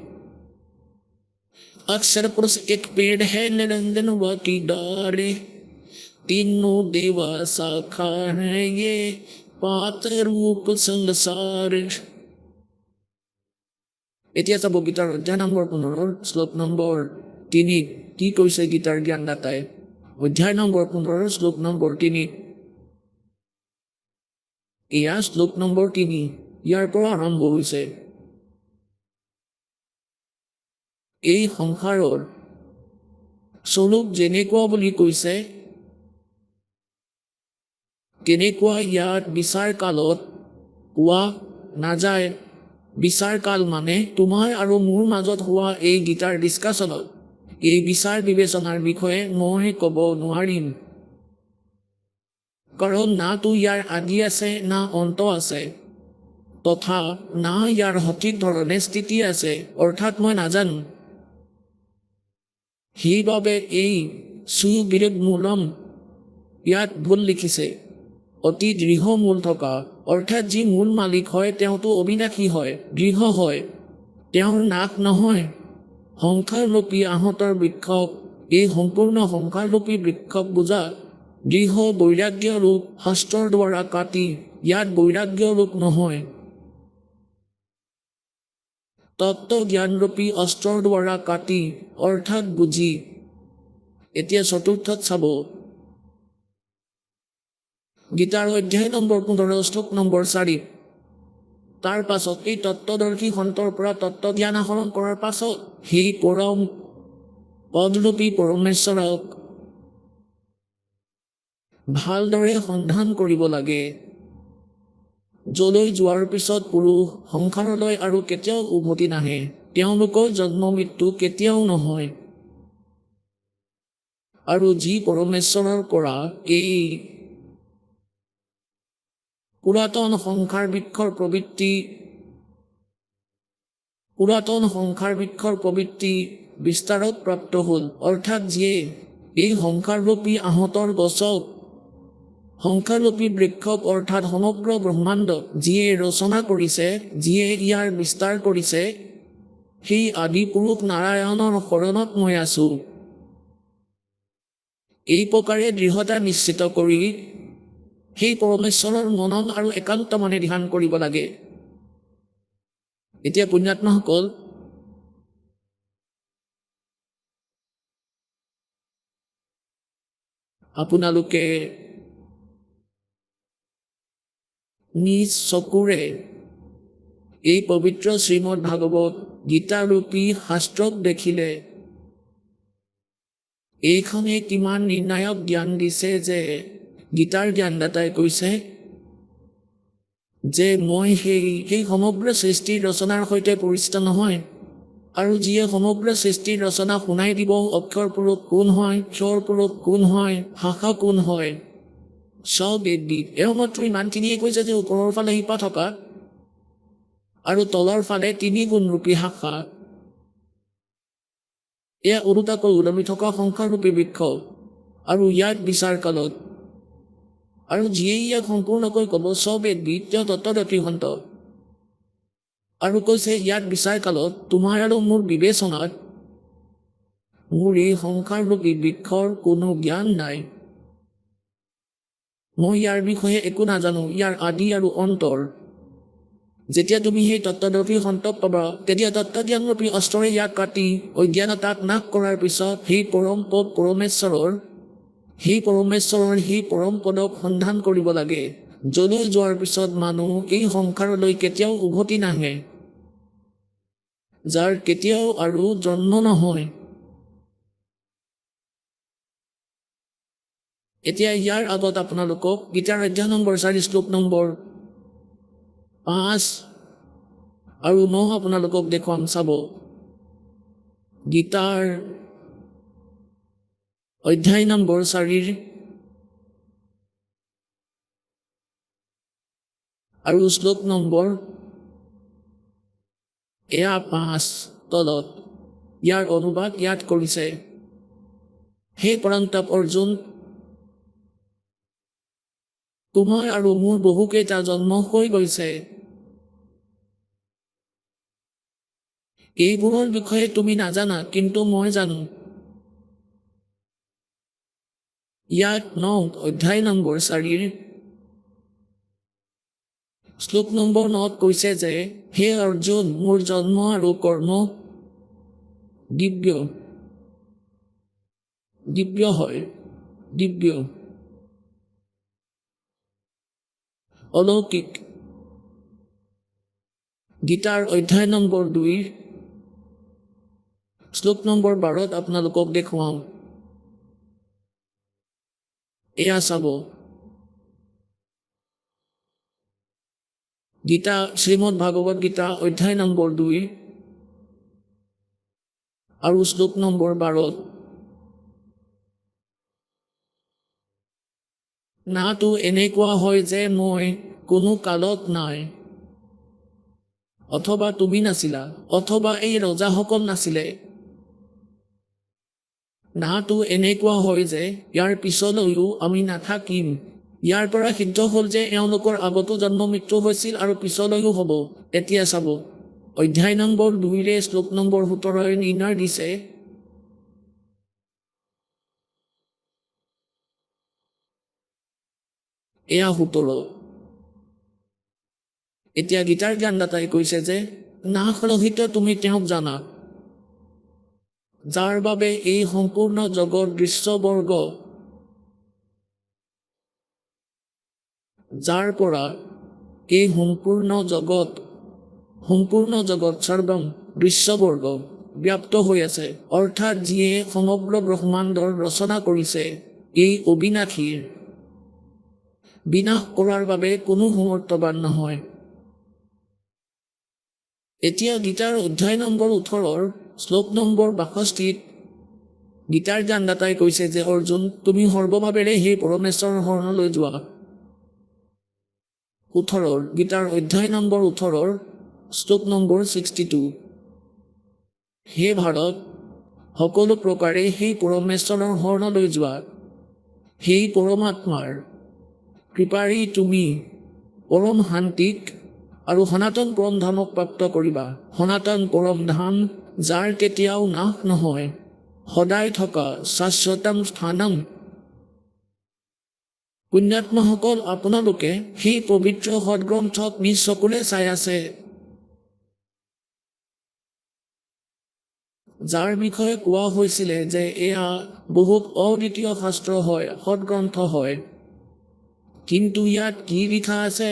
अक्षर पुरुष एक पेड़ है निरंजन व की डाले तीनों देवा शाखा है ये पात रूप संसार এতিয়া চাব গীতাৰ অধ্যায় নম্বৰ 15 শ্লোক নম্বৰ 3 কি কৈছে গীতাৰ জ্ঞানদাতাই অধ্যায় নম্বৰ 15 শ্লোক নম্বৰ 3 এয়া শ্লোক নম্বৰ 3 ইয়াৰ পৰা আৰম্ভ হৈছে এই সংসাৰৰ স্বৰূপ যেনেকুৱা বুলি কৈছে কেনেকুৱা ইয়াত বিচাৰ কালত পোৱা নাযায় বিচাৰ কাল মানে তোমাৰ আৰু মোৰ মাজত হোৱা এই গীতাৰ ডিছকাশ্যনত এই বিচাৰ বিবেচনাৰ বিষয়ে মই ক'ব নোৱাৰিম কাৰণ না তো ইয়াৰ আদি আছে না অন্ত আছে তথা না ইয়াৰ সঠিক ধৰণে স্থিতি আছে অৰ্থাৎ মই নাজানো সেইবাবে এই সুবিৰোধ মূলম ইয়াত ভুল লিখিছে অতি দৃঢ় মূল থকা অৰ্থাৎ যি মূল মালিক হয় তেওঁতো অবিনাশী হয় দৃঢ় হয় তেওঁৰ নাশ নহয় সংখ্যাৰূপী আহঁতৰ বৃক্ষক এই সম্পূৰ্ণ সংখ্যাৰূপী বৃক্ষক বুজা দৃঢ় বৈৰাগ্য ৰূপ শাস্ত্ৰৰ দ্বাৰা কাটি ইয়াত বৈৰাগ্য ৰূপ নহয় তত্ত্ব জ্ঞানৰূপী অস্ত্ৰৰ দ্বাৰা কাটি অৰ্থাৎ বুজি এতিয়া চতুৰ্থত চাব গীতাৰ অধ্যায় নম্বৰ 15 শ্লোক নম্বৰ 4 তাৰ পাছত এই তত্ত্বদৰ্শী সন্তৰ পৰা তত্ত্ব জ্ঞান আহৰণ কৰাৰ পাছত সেই পৰম পদৰূপী পৰমেশ্বৰক ভালদৰে সন্ধান কৰিব লাগে যলৈ যোৱাৰ পিছত পুৰুষ সংসাৰলৈ আৰু কেতিয়াও উভতি নাহে তেওঁলোকৰ জন্ম মৃত্যু কেতিয়াও নহয় আৰু যি পৰমেশ্বৰৰ পৰা এই পুৰাতন সংসাৰ বৃক্ষৰ প্ৰবৃত্তি বিস্তাৰত প্ৰাপ্ত হ'ল অৰ্থাৎ যিয়ে এই সংসাৰৰূপী আহঁতৰ গছক সংখ্যাৰূপী বৃক্ষক অৰ্থাৎ সমগ্ৰ ব্ৰহ্মাণ্ড যিয়ে ৰচনা কৰিছে যিয়ে ইয়াৰ বিস্তাৰ কৰিছে সেই আদি পুৰুষ নাৰায়ণৰ শৰণত মই আছো। এই প্ৰকাৰে দৃঢ়তা নিশ্চিত কৰি সেই পৰমেশ্বৰৰ মনন আৰু একান্ত মনে ধ্যান কৰিব লাগে। এতিয়া পুণ্যাত্মাসকল, আপোনালোকে নিজ চকুৰে এই পবিত্ৰ শ্ৰীমদ ভাগৱত গীতাৰূপী শাস্ত্ৰক দেখিলে এইখনে কিমান নিৰ্ণায়ক জ্ঞান দিছে যে গীতাৰ জ্ঞানদাতাই কৈছে যে মই সেই সমগ্ৰ সৃষ্টিৰ ৰচনাৰ সৈতে পৰিচিত নহয়, আৰু যিয়ে সমগ্ৰ সৃষ্টিৰ ৰচনা শুনাই দিব অক্ষৰ পুৰুষ কোন হয়, ক্ষৰ পুৰুষ কোন হয়, ভাষা কোন হয়, চব বেদবিদ। এওঁ মাত্ৰ ইমানখিনিয়ে কৈছে যে ওপৰৰ ফালে শিপা থকা আৰু তলৰ ফালে তিনি গুণৰূপী শাখা, এয়া ওলোটাকৈ ওলমি থকা সংসাৰৰূপী বৃক্ষ, আৰু ইয়াত বিচাৰ কালত আৰু যিয়ে ইয়াক সম্পূৰ্ণকৈ ক'ব চব বেদবিদ তেওঁ তত্ত্বদৰ্শী সন্ত, আৰু কৈছে ইয়াত বিচাৰ কালত তোমাৰ আৰু মোৰ বিবেচনাত মোৰ এই সংসাৰৰূপী বৃক্ষৰ কোনো জ্ঞান নাই। মই ইয়াৰ বিষয়ে একো নাজানো, ইয়াৰ আদি আৰু অন্তৰ। যেতিয়া তুমি সেই তত্ত্বদৰ্শী সন্তক পাবা, তেতিয়া তত্ত্বজ্ঞানৰূপী অস্ত্ৰৰে ইয়াক কাটি অজ্ঞানতাক নাশ কৰাৰ পিছত সেই পৰম পদ পৰমেশ্বৰৰ সেই পৰম পদক সন্ধান কৰিব লাগে, যলৈ যোৱাৰ পিছত মানুহ এই সংসাৰলৈ কেতিয়াও উভতি নাহে, যাৰ কেতিয়াও আৰু জন্ম নহয়। এতিয়া ইয়াৰ আগত আপোনালোকক গীতাৰ অধ্যায় নম্বৰ 4 শ্লোক নম্বৰ 5 আৰু 9 আপোনালোকক দেখুৱাম, চাব। গীতাৰ অধ্যায় নম্বৰ 4 আৰু শ্লোক নম্বৰ 5 তলত ইয়াৰ অনুবাদ ইয়াত কৰিছে। হে পৰন্তাপ অৰ্জুন, তোমাৰ আৰু মোৰ বহুকেইটা জন্ম হৈ গৈছে, এইবোৰৰ বিষয়ে তুমি নাজানা, কিন্তু মই জানো। ইয়াত 9 অধ্যায় নম্বৰ 4 শ্লোক নম্বৰ 9 কৈছে যে হে অৰ্জুন, মোৰ জন্ম আৰু কৰ্ম দিব্য হয়, দিব্য অলৌকিক। গীতাৰ অধ্যায় নম্বৰ 2 শ্লোক নম্বৰ 12 আপোনালোকক দেখুৱাম, এয়া চাব। গীতা শ্ৰীমদ ভাগৱত গীতা অধ্যায় নম্বৰ 2 আৰু শ্লোক নম্বৰ 12। নাটো এনেকুৱা হয় যে মই কোনো কালত নাই, অথবা তুমি নাছিলা, অথবা এই ৰজাসকল নাছিলে। নাটো এনেকুৱা হয় যে ইয়াৰ পিছলৈও আমি নাথাকিম। ইয়াৰ পৰা সিদ্ধ হ'ল যে এওঁলোকৰ আগতো জন্ম মৃত্যু হৈছিল আৰু পিছলৈও হ'ব। এতিয়া চাব, অধ্যায় নম্বৰ 2 শ্লোক নম্বৰ 17 নিৰ্ণয় দিছে, এয়া 17। এতিয়া গীতাৰ জ্ঞানদাতাই কৈছে যে নাসৰহিত তুমি তেওঁক জানা, যাৰ বাবে এই সম্পূৰ্ণ জগত দৃশ্যবৰ্গ, যাৰ পৰা এই সম্পূৰ্ণ জগত সৰ্বম দৃশ্যবৰ্গ ব্যাপ্ত হৈ আছে, অৰ্থাৎ যিয়ে সমগ্ৰ ব্ৰহ্মাণ্ডৰ ৰচনা কৰিছে, এই অবিনাশীৰ বিনাশ কৰাৰ বাবে কোনো সমৰ্থবান নহয়। এতিয়া গীতাৰ অধ্যায় নম্বৰ 18 শ্লোক নম্বৰ 62 গীতাৰ জ্ঞানদাতাই কৈছে যে অৰ্জুন, তুমি সৰ্বভাৱেৰে সেই পৰমেশ্বৰৰ শৰণলৈ যোৱা। 18 গীতাৰ অধ্যায় নম্বৰ 18 শ্লোক নম্বৰ 62। হে ভাৰত, সকলো প্ৰকাৰে সেই পৰমেশ্বৰৰ শৰণলৈ যোৱা, সেই পৰমাত্মাৰ কৃপাৰেই তুমি পৰম শান্তিক আৰু সনাতন পৰম ধামক প্ৰাপ্ত কৰিবা। সনাতন পৰম ধাম যাৰ কেতিয়াও নাশ নহয়, সদায় থকা শাশ্বতম স্থানম। পুণ্যাত্মাসকল, আপোনালোকে সেই পবিত্ৰ সদগ্ৰন্থক নিজ চকুৰে চাই আছে, যাৰ বিষয়ে কোৱা হৈছিলে যে এয়া বহুত অদ্বিতীয় শাস্ত্ৰ হয়, সদগ্ৰন্থ হয়। কিন্তু ইয়াত কি লিখা আছে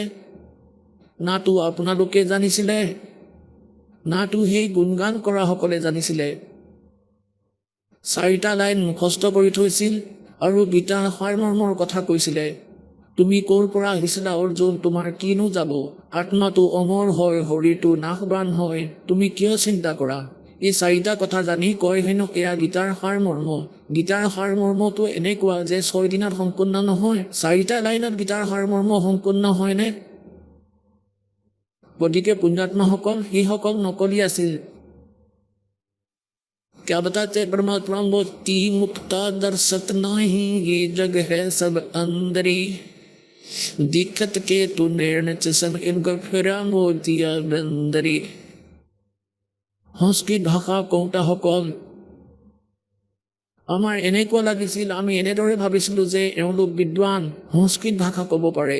নাতো আপোনালোকে জানিছিলে, নাতো সেই গুণগান কৰাসকলে জানিছিলে। 4টা লাইন মুখস্থ কৰি থৈছিল আৰু গীতাৰ সাৰমৰ্মৰ কথা কৈছিলে। তুমি ক'ৰ পৰা আহিছিলা অৰ্জুন, তোমাৰ কিনো যাব? আত্মাটো অমৰ হয়, শৰীৰটো নাশবান হয়, তুমি কিয় চিন্তা কৰা? এই 4টা কথা জানি কয় হেনো এয়া গীতাৰ সাৰমৰ্ম। গীতাৰ সাৰমৰ্মটো এনেকুৱা যে 6 দিনত সম্পূৰ্ণ নহয়। 4টা লাইনত গীতাৰ সাৰমৰ্ম সম্পূৰ্ণ হয়নে? গতিকে পুণ্যাত্মাসকল সেইসকল নকলি আছিল। क्या बताते परमात्मा मोती मुक्ता दर्शत नाही, ये जग है सब अंदरी, दिक्कत के तू निर्णय सब इनको फिरा मोतिया बंदरी। সংস্কৃত ভাষা কওঁতাসকল, আমাৰ এনেকুৱা লাগিছিল, আমি এনেদৰে ভাবিছিলোঁ যে এওঁলোক বিদ্বান, সংস্কৃত ভাষা ক'ব পাৰে।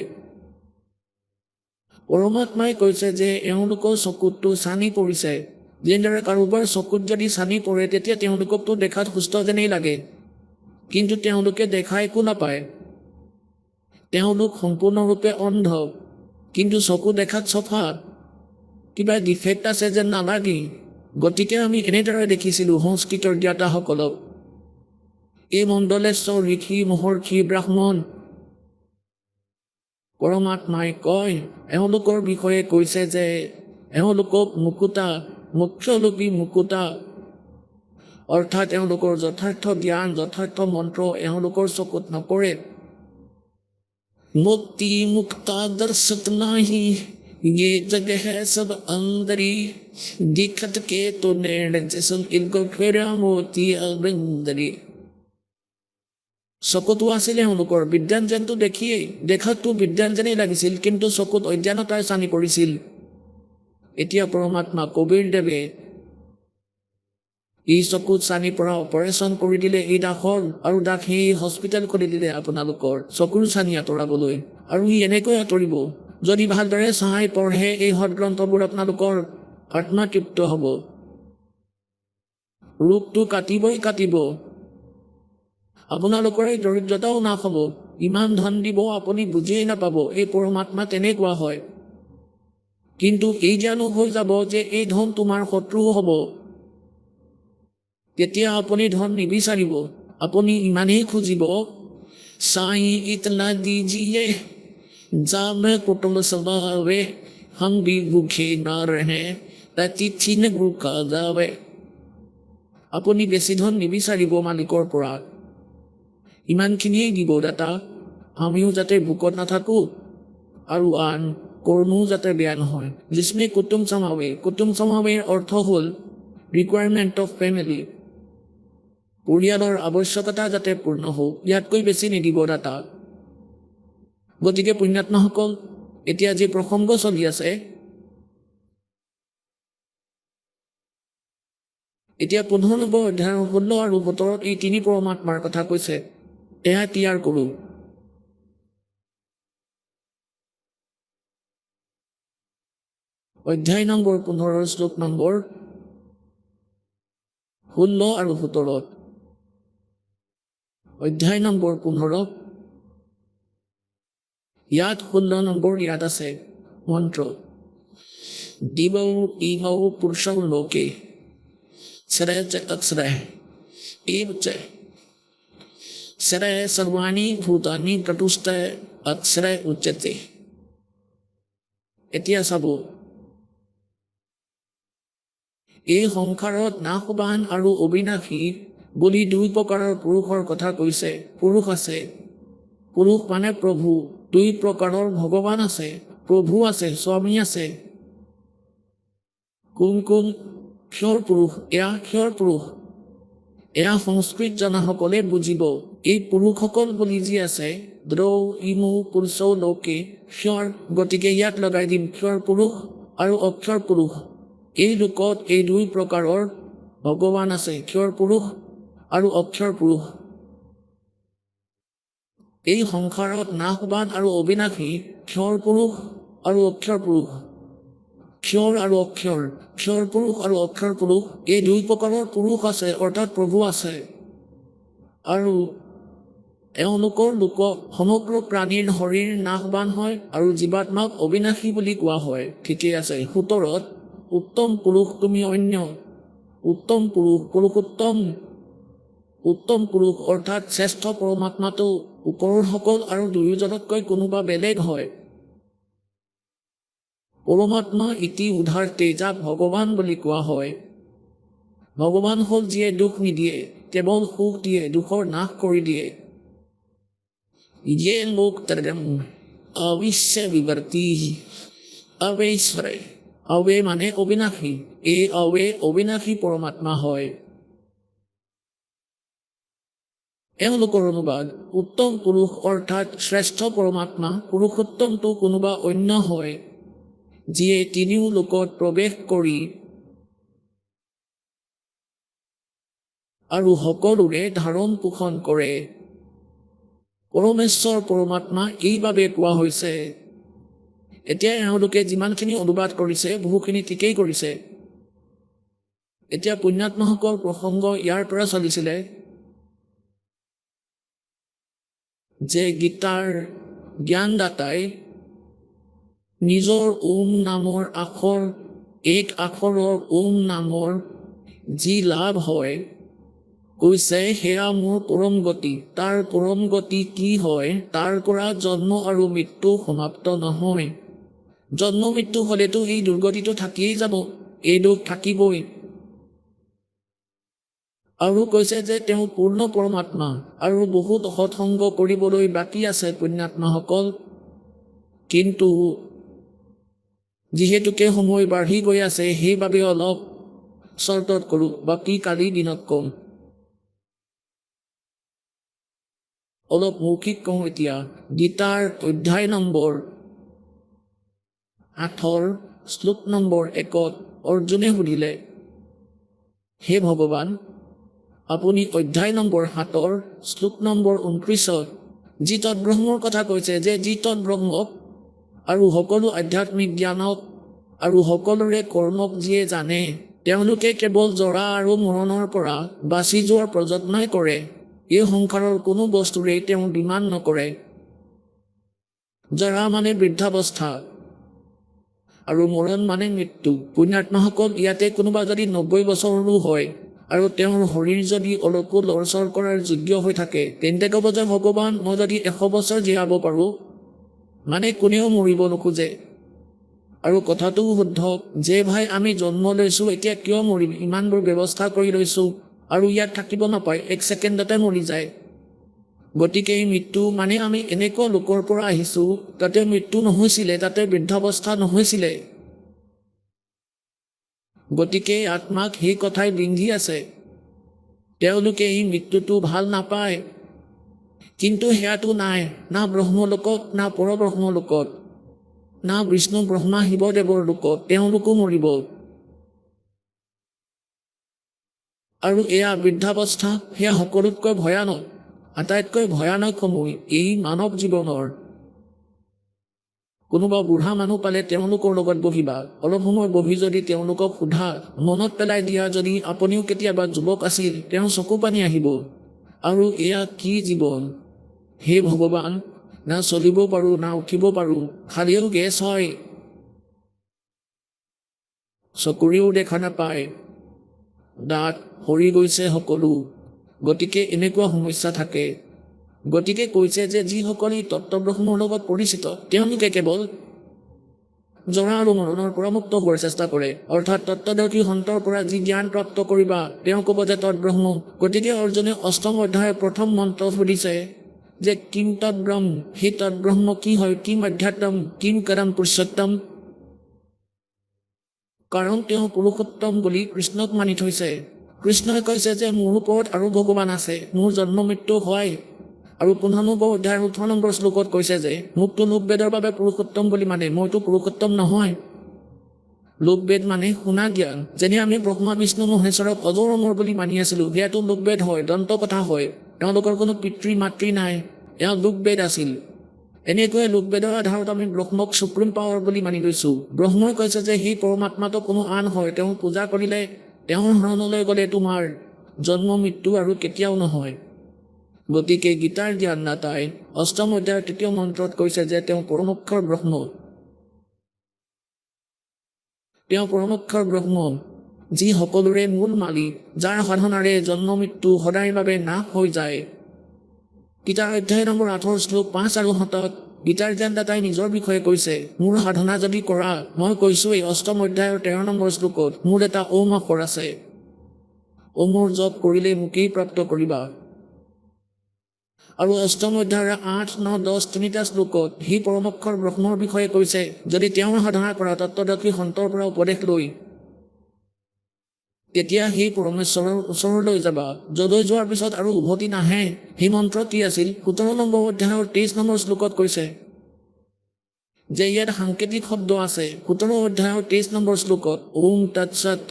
পৰমাত্মাই কৈছে যে এওঁলোকৰ চকুতটো ছানি পৰিছে। যেনেদৰে কাৰোবাৰ চকুত যদি ছানি পৰে তেতিয়া তেওঁলোককতো দেখাত সুস্থ যেনেই লাগে, কিন্তু তেওঁলোকে দেখা একো নাপায়। তেওঁলোক সম্পূৰ্ণৰূপে অন্ধ, কিন্তু চকু দেখাত চফা, কিবা ডিফেক্ট আছে যেন নালাগে। গতিকে আমি এনেদৰে দেখিছিলোঁ সংস্কৃতৰ জ্ঞাতাসকলক। এই মণ্ডলেশ্বৰ ঋষি মহৰ্ষি ব্ৰাহ্মণ পৰমাত্মাই কয়, এওঁলোকৰ বিষয়ে কৈছে যে এওঁলোকক মুকুতা, মোক্ষলোপী মুকুতা, অৰ্থাৎ এওঁলোকৰ যথাৰ্থ জ্ঞান, যথাৰ্থ মন্ত্ৰ এওঁলোকৰ চকুত নপৰে। মুক্তি মুক্তা দৰ্শত নাহি, ये जग है सब अंदरी, दिक्कत के तो निर्णय जिसम इनको फेरा मोतिया बंदरी। চকুতো আছিলে এওঁলোকৰ, বিদ্যাঞ্জনটো দেখিয়েই, দেখাততো বিদ্যাঞ্জনেই লাগিছিল, কিন্তু চকুত অজ্ঞানতাই ছানি পৰিছিল। এতিয়া পৰমাত্মা কবীৰদেৱে এই চকুত ছানি পৰা অপাৰেশ্যন কৰি দিলে এই দাসৰ, আৰু দাস সেই হস্পিটেল কৰি দিলে আপোনালোকৰ চকুৰ ছানি আঁতৰাবলৈ। আৰু ই এনেকৈ আঁতৰিব, যদি ভালদৰে চাই পঢ়ে এই সদগ্ৰন্থবোৰ আপোনালোকৰ আত্মা তৃপ্ত হ'ব, ৰোগটো কাটিবই কাটিব। আপোনালোকৰ এই দৰিদ্ৰতাও নাশ হ'ব। ইমান ধন দিব আপুনি বুজিয়েই নাপাব, এই পৰমাত্মা তেনেকুৱা হয়। কিন্তু এই জানো হৈ যাব যে এই ধন তোমাৰ শত্ৰু হ'ব, তেতিয়া আপুনি ধন নিবিচাৰিব, আপুনি ইমানেই খুজিব, সাই ইতনা দিজিয়ে জামে কুটুম স্বভাৱে, হম ভি ভুখে না ৰহে, তিথি নে ভুকা যাবে। আপুনি বেছি ধন নিবিচাৰিব মালিকৰ পৰা, ইমানখিনিয়েই দিব দাতা, আমিও যাতে ভোকত নাথাকোঁ আৰু আন কৰ্মও যাতে বেয়া নহয়। জিসমে কুটুম সমাৱে, কুটুম সমাৱেৰ অৰ্থ হ'ল ৰিকুৱাৰমেণ্ট অফ ফেমিলি, পৰিয়ালৰ আৱশ্যকতা যাতে পূৰ্ণ হওক, ইয়াতকৈ বেছি নিদিব দাতা। গতিকে পুণ্যাত্মাসকল, এতিয়া যি প্ৰসংগ চলি আছে, এতিয়া 15 নম্বৰ অধ্যায়ৰ 16 আৰু 17 এই 3 পৰমাত্মাৰ কথা কৈছে। এয়া তিয়াৰ কৰোঁ। অধ্যায় নম্বৰ 15 শ্লোক নম্বৰ 16 আৰু 17। অধ্যায় নম্বৰ 15, ইয়াত 16 নম্বৰ ইয়াত আছে মন্ত্ৰ, দিবৌ ইহৌ পুৰুষৌ লোকে শ্ৰেয় চ অশ্ৰেয় এব চ শ্ৰেয় সৰ্বাণি ভূতানি তটুস্থ অশ্ৰেয় উচ্যতে। এতিয়া চাব, এই সংসাৰত নাশবান আৰু অবিনাশী বুলি 2 প্ৰকাৰৰ পুৰুষৰ কথা কৈছে। পুৰুষ আছে, পুৰুষ মানে প্ৰভু। 2 প্ৰকাৰৰ ভগৱান আছে, প্ৰভু আছে, স্বামী আছে। কোন কোন? ক্ষৰ পুৰুষ, এয়া ক্ষৰ পুৰুষ। এয়া সংস্কৃত জনাসকলে বুজিব। এই পুৰুষসকল বুলি যি আছে দ্ৰৌ ইমু পুৰুষৌ লোকে ক্ষৰ, গতিকে ইয়াত লগাই দিম ক্ষৰ পুৰুষ আৰু অক্ষৰ পুৰুষ। এই লোকত এই দুই প্ৰকাৰৰ ভগৱান আছে, ক্ষৰ পুৰুষ আৰু অক্ষৰ পুৰুষ। এই সংসাৰত নাশবান আৰু অবিনাশী ক্ষৰ পুৰুষ আৰু অক্ষৰ পুৰুষ। ক্ষৰ আৰু অক্ষৰ, ক্ষৰ পুৰুষ আৰু অক্ষৰ পুৰুষ, এই দুই প্ৰকাৰৰ পুৰুষ আছে, অৰ্থাৎ প্ৰভু আছে। আৰু এওঁলোকৰ লোকক সমগ্ৰ প্ৰাণীৰ শৰীৰ নাশবান হয় আৰু জীৱাত্মাক অবিনাশী বুলি কোৱা হয়। ঠিকেই আছে। 17 উত্তম পুৰুষ তুমি অন্য। উত্তম পুৰুষ, পুৰুষোত্তম, উত্তম পুৰুষ অৰ্থাৎ শ্ৰেষ্ঠ পৰমাত্মাটো ওপৰৰসকল আৰু দুয়োজনতকৈ কোনোবা বেলেগ হয়। পৰমাত্মা ইতি উদাহৰ্তে, যাক ভগৱান বুলি কোৱা হয়। ভগৱান হ'ল যিয়ে দুখ নিদিয়ে, কেৱল সুখ দিয়ে, দুখৰ নাশ কৰি দিয়ে। ये लोक तरम अविश्य विवर्ती अवेश्वरे। अवे মানে অবিনাশী, এই অৱে অবিনাশী পৰমাত্মা হয়। এওঁলোকৰ অনুবাদ উত্তম পুৰুষ অৰ্থাৎ শ্ৰেষ্ঠ পৰমাত্মা, পুৰুষোত্তমটো কোনোবা অন্য হয়, যিয়ে তিনিও লোকত প্ৰৱেশ কৰি আৰু সকলোৰে ধাৰণ পোষণ কৰে। পৰমেশ্বৰ পৰমাত্মা এইবাবে কোৱা হৈছে। এতিয়া এওঁলোকে যিমানখিনি অনুবাদ কৰিছে বহুখিনি ঠিকেই কৰিছে। এতিয়া পুণ্যাত্মাসকল প্ৰসংগ ইয়াৰ পৰা চলিছিলে যে গীতাৰ জ্ঞানদাতাই নিজৰ ওম নামৰ আখৰ, এক আখৰৰ ওম নামৰ যি লাভ হয়, কৈছে সেয়া মোৰ পৰম গতি। তাৰ পৰম গতি কি হয়? তাৰ পৰা জন্ম আৰু মৃত্যু সমাপ্ত নহয়। জন্ম মৃত্যু হ'লেতো এই দুৰ্গতিটো থাকিয়েই যাব, এই দুখ থাকিবই। আৰু কৈছে যে তেওঁ পূৰ্ণ পৰমাত্মা আৰু বহুত সৎসংগ কৰিবলৈ বাকী আছে পুণ্যাত্মাসকল। কিন্তু যিহেতুকে সময় বাঢ়ি গৈ আছে, সেইবাবে অলপ চৰ্টত কৰোঁ, বাকী কালিৰ দিনত কম। অলপ মৌখিক কওঁ এতিয়া। গীতাৰ অধ্যায় নম্বৰ 8 শ্লোক নম্বৰ 1 অৰ্জুনে সুধিলে, হে ভগৱান, আপুনি অধ্যায় নম্বৰ 7 শ্লোক নম্বৰ 29 যি তৎব্ৰহ্মৰ কথা কৈছে যে যি তৎব্ৰহ্মক আৰু সকলো আধ্যাত্মিক জ্ঞানক আৰু সকলোৰে কৰ্মক যিয়ে জানে, তেওঁলোকে কেৱল জৰা আৰু মৰণৰ পৰা বাচি যোৱাৰ প্ৰযত্নই কৰে। এই সংসাৰৰ কোনো বস্তুৰেই তেওঁ ডিমাণ্ড নকৰে। জৰা মানে বৃদ্ধাৱস্থা আৰু মৰণ মানে মৃত্যু। পুণ্যাত্মাসকল ইয়াতে কোনোবা যদি 90 বছৰৰো হয় আৰু তেওঁৰ শৰীৰ যদি অলপো লৰচৰ কৰাৰ যোগ্য হৈ থাকে, তেন্তে ক'ব যে ভগৱান, মই যদি 100 বছৰ জীয়াব পাৰোঁ, মানে কোনেও মৰিব নোখোজে। আৰু কথাটো শুদ্ধ যে ভাই আমি জন্ম লৈছোঁ, এতিয়া কিয় মৰিম? ইমানবোৰ ব্যৱস্থা কৰি লৈছোঁ আৰু ইয়াত থাকিব নাপায়, 1 ছেকেণ্ডতে মৰি যায়। গতিকে এই মৃত্যু মানে আমি এনেকুৱা লোকৰ পৰা আহিছোঁ, তাতে মৃত্যু নহৈছিলে, তাতে বৃদ্ধাৱস্থা নহৈছিলে। গতিকে আত্মাক সেই কথাই বিন্ধি আছে। তেওঁলোকে এই মৃত্যুটো ভাল নাপায়, কিন্তু সেয়াটো নাই, না ব্ৰহ্মলোকত, না পৰব্ৰহ্মলোকত, না বিষ্ণু ব্ৰহ্মা শিৱদেৱৰ লোকত। তেওঁলোকো মৰিব। আৰু এয়া বৃদ্ধাৱস্থা, সেয়া সকলোতকৈ ভয়ানক, আটাইতকৈ ভয়ানক সময় এই মানৱ জীৱনৰ। কোনোবা বুঢ়া মানুহ পালে তেওঁলোকৰ লগত বহিবা, অলপ সময় বহি যদি তেওঁলোকক সোধা, মনত পেলাই দিয়া যদি আপুনিও কেতিয়াবা যুৱক আছিল, তেওঁ চকু পানী আহিব। আৰু এয়া কি জীৱন? হে ভগৱান, না চলিব পাৰোঁ, না উঠিব পাৰোঁ, খালেও গেছ হয়, চকুৰেও দেখা নাপায়, দাঁত সৰি গৈছে সকলো। গতিকে এনেকুৱা সমস্যা থাকে। গতিকে কৈছে যে যিসকলে তত্ত্বব্ৰহ্মৰ লগত পৰিচিত, তেওঁলোকে কেৱল জৰা আৰু মৰণৰ পৰা মুক্ত হোৱাৰ চেষ্টা কৰে। অৰ্থাৎ তত্ত্বদৰ্শী সন্তৰ পৰা যি জ্ঞান প্ৰাপ্ত কৰিবা, তেওঁ ক'ব যে তৎব্ৰহ্ম। গতিকে অৰ্জুনে 8ম অধ্যায়ৰ 1ম মন্ত্ৰ সুধিছে যে কিম তৎব্ৰহ্ম, সেই তৎব্ৰহ্ম কি হয়? কিম আধ্যাত্ম, কিম কৰম পুৰুষোত্তম। কাৰণ তেওঁ পুৰুষোত্তম বুলি কৃষ্ণক মানি থৈছে। কৃষ্ণই কৈছে যে মোৰ ওপৰত আৰু ভগৱান আছে, মোৰ জন্ম মৃত্যু হয়, আৰু 15 অধ্যায়ৰ 18 নম্বৰ শ্লোকত কৈছে যে মোকতো লোকবেদৰ বাবে পুৰুষোত্তম বুলি মানে, মইতো পুৰুষোত্তম নহয়। লোকবেদ মানে শুনা জ্ঞান। যেনে আমি ব্ৰহ্মা বিষ্ণু মহেশ্বৰক অজৰ অমৰ বুলি মানি আছিলোঁ, সেয়াটো লোকবেদ হয়, দন্ত কথা হয়। তেওঁলোকৰ কোনো পিতৃ মাতৃ নাই, এয়া লোকবেদ আছিল। এনেকৈয়ে লোকবেদৰ আধাৰত আমি ব্ৰহ্মক সুপ্ৰিম পাৱাৰ বুলি মানি লৈছোঁ। ব্ৰহ্মই কৈছে যে সেই পৰমাত্মাটো কোনো আন হয়, তেওঁ পূজা কৰিলে, তেওঁৰ শৰণলৈ গ'লে তোমাৰ জন্ম মৃত্যু আৰু কেতিয়াও নহয়। গতিকে গীতাৰ জ্ঞানদাতাই 8ম অধ্যায়ৰ 3য় মন্ত্ৰত কৈছে যে তেওঁ পৰমোক্ষৰ ব্ৰহ্ম। তেওঁ পৰমোক্ষৰ ব্ৰহ্ম, যি সকলোৰে মূল মালিক, যাৰ সাধনাৰে জন্ম মৃত্যু সদায়ৰ বাবে নাশ হৈ যায়। গীতাৰ অধ্যায় নম্বৰ 8 শ্লোক 5 আৰু 7 গীতাৰ জ্ঞানদাতাই নিজৰ বিষয়ে কৈছে, মোৰ সাধনা যদি কৰা, মই কৈছোঁ এই 8ম অধ্যায়ৰ 13 নম্বৰ শ্লোকত মোৰ এটা ওম অক্ষৰ আছে। ওমৰ জপ কৰিলে মোকেই প্ৰাপ্ত কৰিবা। আৰু 8ম অধ্যায়ৰ 8, 9, 10 তিনিটা শ্লোকত সি পৰমোক্ষৰ ব্ৰহ্মৰ বিষয়ে কৈছে, যদি তেওঁৰ সাধনা কৰা তত্ত্বদৰ্শী সন্তৰ পৰা উপদেশ লৈ তেতিয়া সেই পৰমেশ্বৰৰ ওচৰলৈ যাবা, যলৈ যোৱাৰ পিছত আৰু উভতি নাহে। সেই মন্ত্ৰ কি আছিল? 17 নম্বৰ অধ্যায়ৰ 23 নম্বৰ শ্লোকত কৈছে যে ইয়াত সাংকেতিক শব্দ আছে। 17 অধ্যায়ৰ 23 নম্বৰ শ্লোকত ওম তৎসৎ।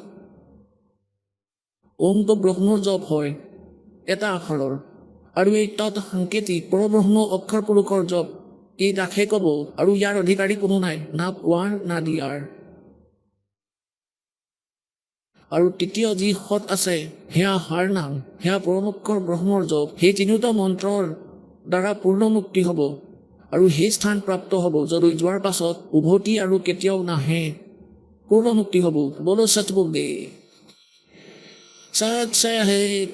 ওমটো ব্ৰহ্মৰ জপ হয়, এটা আখৰৰ, আৰু এই তৎ সাংকেতিক পৰব্ৰহ্ম অক্ষৰ পুৰুষৰ জপ। এই দাসে ক'ব, আৰু ইয়াৰ অধিকাৰী কোনো নাই, না পোৱাৰ না দিয়াৰ। আৰু তৃতীয় যি সৎ আছে সেয়া হাৰ নাম, সেয়া পৰমোক্ষৰ ব্ৰহ্মৰ জপ। সেই তিনিওটা মন্ত্ৰৰ দ্বাৰা পূৰ্ণ মুক্তি হ'ব আৰু সেই স্থান প্ৰাপ্ত হ'ব যলৈ যোৱাৰ পাছত উভতি আৰু কেতিয়াও নাহে, পূৰ্ণ মুক্তি হ'ব। বলো সতবুদ্ধি সৎ সাহেব।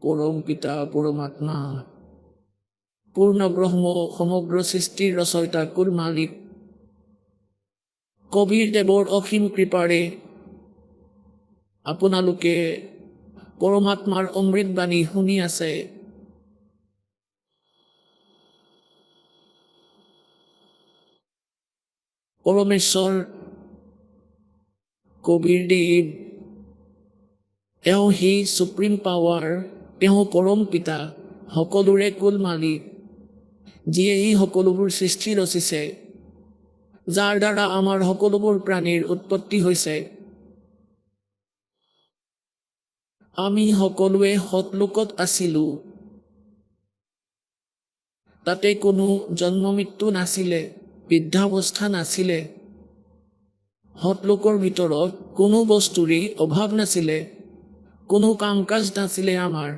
পৰম পিতা পৰমাত্মা পূৰ্ণ ব্ৰহ্ম সমগ্ৰ সৃষ্টিৰ ৰচয়িতা কুল মালিক কবিৰ দেৱৰ অসীম কৃপাৰে আপোনালোকে পৰমাত্মাৰ অমৃত বাণী শুনি আছে। পৰমেশ্বৰ কবিৰ দেৱ, তেওঁ সেই সুপ্ৰিম পাৱাৰ, তেওঁ পৰম পিতা, সকলোৰে কুল মালিক, যিয়ে এই সকলোবোৰ সৃষ্টি ৰচিছে, যাৰ দ্বাৰা আমাৰ সকলোবোৰ প্ৰাণীৰ উৎপত্তি হৈছে। আমি সকলোৱে সৎলোকত আছিলোঁ, তাতে কোনো জন্ম মৃত্যু নাছিলে, বৃদ্ধাৱস্থা নাছিলে। সৎলোকৰ ভিতৰত কোনো বস্তুৰে অভাৱ নাছিলে, কোনো কাম কাজ নাছিলে আমাৰ।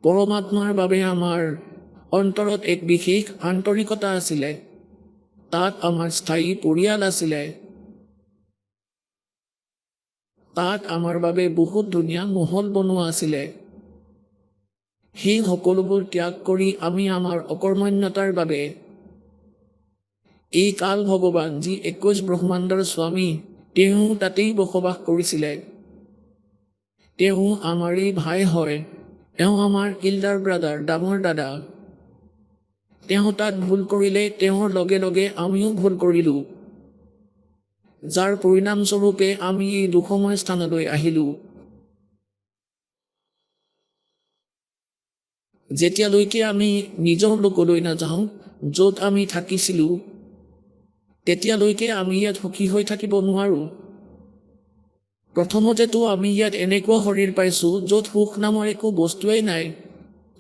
পৰমাত্মাৰ বাবে আমাৰ অন্তৰত এক বিশেষ আন্তৰিকতা আছিলে, তাত আমাৰ স্থায়ী পৰিয়াল আছিলে, তাত আমাৰ বাবে বহুত ধুনীয়া মহল বনোৱা আছিলে। সেই সকলোবোৰ ত্যাগ কৰি আমি আমাৰ অকৰ্মণ্যতাৰ বাবে এই কাল ভগৱান যি 21 ব্ৰহ্মাণ্ডৰ স্বামী, তেওঁ তাতেই বসবাস কৰিছিলে। তেওঁ আমাৰেই ভাই হয়, তেওঁ আমাৰ ইল্ডাৰ ব্ৰাদাৰ, ডাঙৰ দাদা। তেওঁ তাত ভুল কৰিলে তেওঁৰ লগে লগে আমিও ভুল কৰিলোঁ, যাৰ পৰিণামস্বৰূপে আমি এই দুখময় স্থানলৈ আহিলোঁ। যেতিয়ালৈকে আমি নিজৰ লোকলৈ নাযাওঁ, য'ত আমি থাকিছিলোঁ, তেতিয়ালৈকে আমি ইয়াত সুখী হৈ থাকিব নোৱাৰোঁ। প্ৰথমতেতো আমি ইয়াত এনেকুৱা শৰীৰ পাইছোঁ য'ত সুখ নামৰ একো বস্তুৱেই নাই।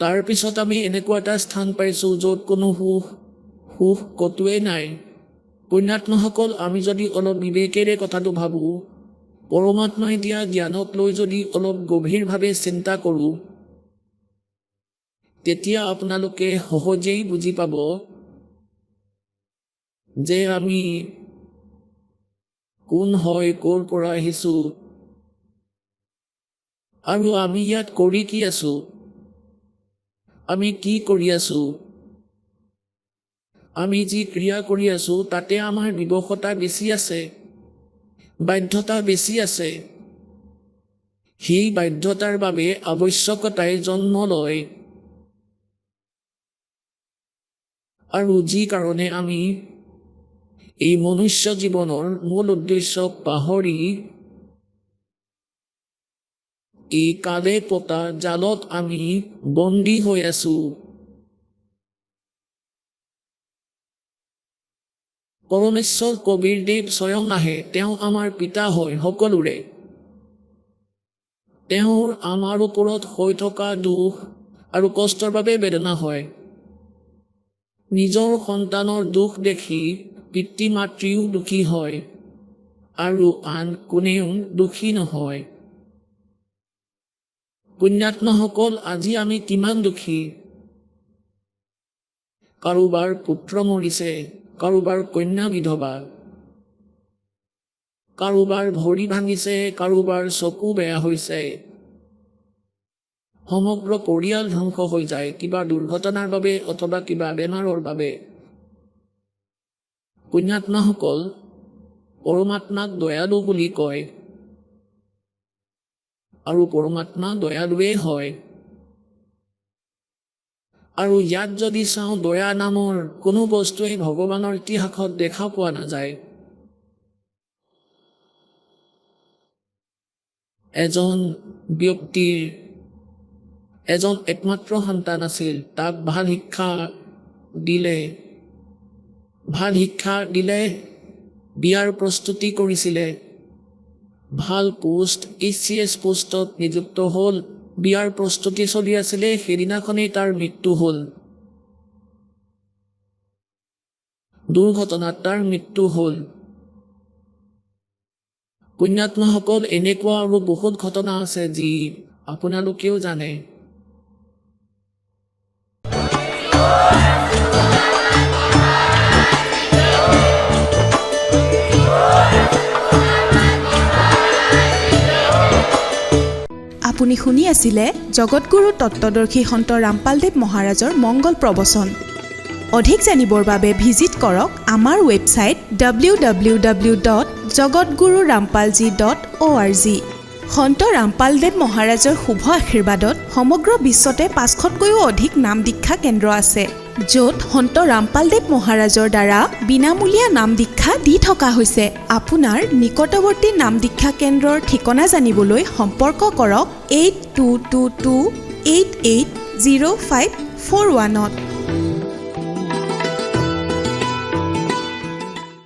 তাৰপিছত আমি এনেকুৱা এটা স্থান পাইছোঁ য'ত কোনো সুখ ক'তোৱেই নাই। পুণ্যাত্মাসকল, আমি যদি অলপ বিবেকেৰে কথাটো ভাবোঁ, পৰমাত্মাই দিয়া জ্ঞানক লৈ যদি অলপ গভীৰভাৱে চিন্তা কৰোঁ, তেতিয়া আপোনালোকে সহজেই বুজি পাব যে আমি কোন হয়, ক'ৰ পৰা আহিছোঁ, আৰু আমি ইয়াত কৰি কি আছোঁ, আমি কি কৰি আছোঁ। আমি যি ক্ৰিয়া কৰি আছোঁ তাতে আমাৰ বিবশতা বেছি আছে, বাধ্যতা বেছি আছে। সেই বাধ্যতাৰ বাবে আৱশ্যকতাই জন্ম লয়, আৰু যি কাৰণে আমি এই মনুষ্য জীৱনৰ মূল উদ্দেশ্যক পাহৰি এই কালে পতা জালত আমি বন্দী হৈ আছো। পৰমেশ্বৰ কবীৰদেৱ স্বয়ং আহে, তেওঁ আমাৰ পিতা হয় সকলোৰে। তেওঁৰ আমাৰ ওপৰত হৈ থকা দুখ আৰু কষ্টৰ বাবে বেদনা হয়। নিজৰ সন্তানৰ দুখ দেখি পিতৃ মাতৃও দুখী হয় আৰু আন কোনেও দুখী নহয়। পুণ্যাত্মাসকল, আজি আমি কিমান দুখী। কাৰোবাৰ পুত্ৰ মৰিছে, কাৰোবাৰ কন্যা বিধৱা, কাৰোবাৰ ভৰি ভাঙিছে, কাৰোবাৰ চকু বেয়া হৈছে। সমগ্ৰ পৰিয়াল ধ্বংস হৈ যায় কিবা দুৰ্ঘটনাৰ বাবে অথবা কিবা বেমাৰৰ বাবে। পুণ্যাত্মাসকল, পৰমাত্মাক দয়ালু বুলি কয় আৰু পৰমাত্মা দয়ালুৱেই হয়। আৰু ইয়াত যদি চাওঁ, দয়া নামৰ কোনো বস্তুৱেই ভগৱানৰ ইতিহাসত দেখা পোৱা নাযায়। এজন ব্যক্তিৰ এজন একমাত্ৰ সন্তান আছিল, তাক ভাল শিক্ষা দিলে, বিয়াৰ প্ৰস্তুতি কৰিছিলে, ভাল পোষ্ট HCS পোষ্টত নিযুক্ত হ'ল, বিয়াৰ প্ৰস্তুতি চলি আছিলে, সেইদিনাখনেই তাৰ মৃত্যু হ'ল। দুৰ্ঘটনাত তাৰ মৃত্যু হ'ল। পুণ্যাত্মাসকল, এনেকুৱা আৰু বহুত ঘটনা আছে যি আপোনালোকেও জানে। আপুনি শুনি আছিলে জগতগুৰু তত্ত্বদৰ্শী সন্ত ৰামপালদেৱ মহাৰাজৰ মংগল প্ৰবচন। অধিক জানিবৰ বাবে ভিজিট কৰক আমাৰ ৱেবছাইট www.jagatgururampalji.org। সন্ত ৰামপালদেৱ মহাৰাজৰ শুভ আশীৰ্বাদত সমগ্ৰ বিশ্বতে 500তকৈও অধিক নাম দীক্ষা কেন্দ্ৰ আছে, য'ত সন্ত ৰামপালদেৱ মহাৰাজৰ দ্বাৰা বিনামূলীয়া নাম দীক্ষা দি থকা হৈছে। আপোনাৰ নিকটৱৰ্তী নাম দীক্ষা কেন্দ্ৰৰ ঠিকনা জানিবলৈ সম্পৰ্ক কৰক 8222880541।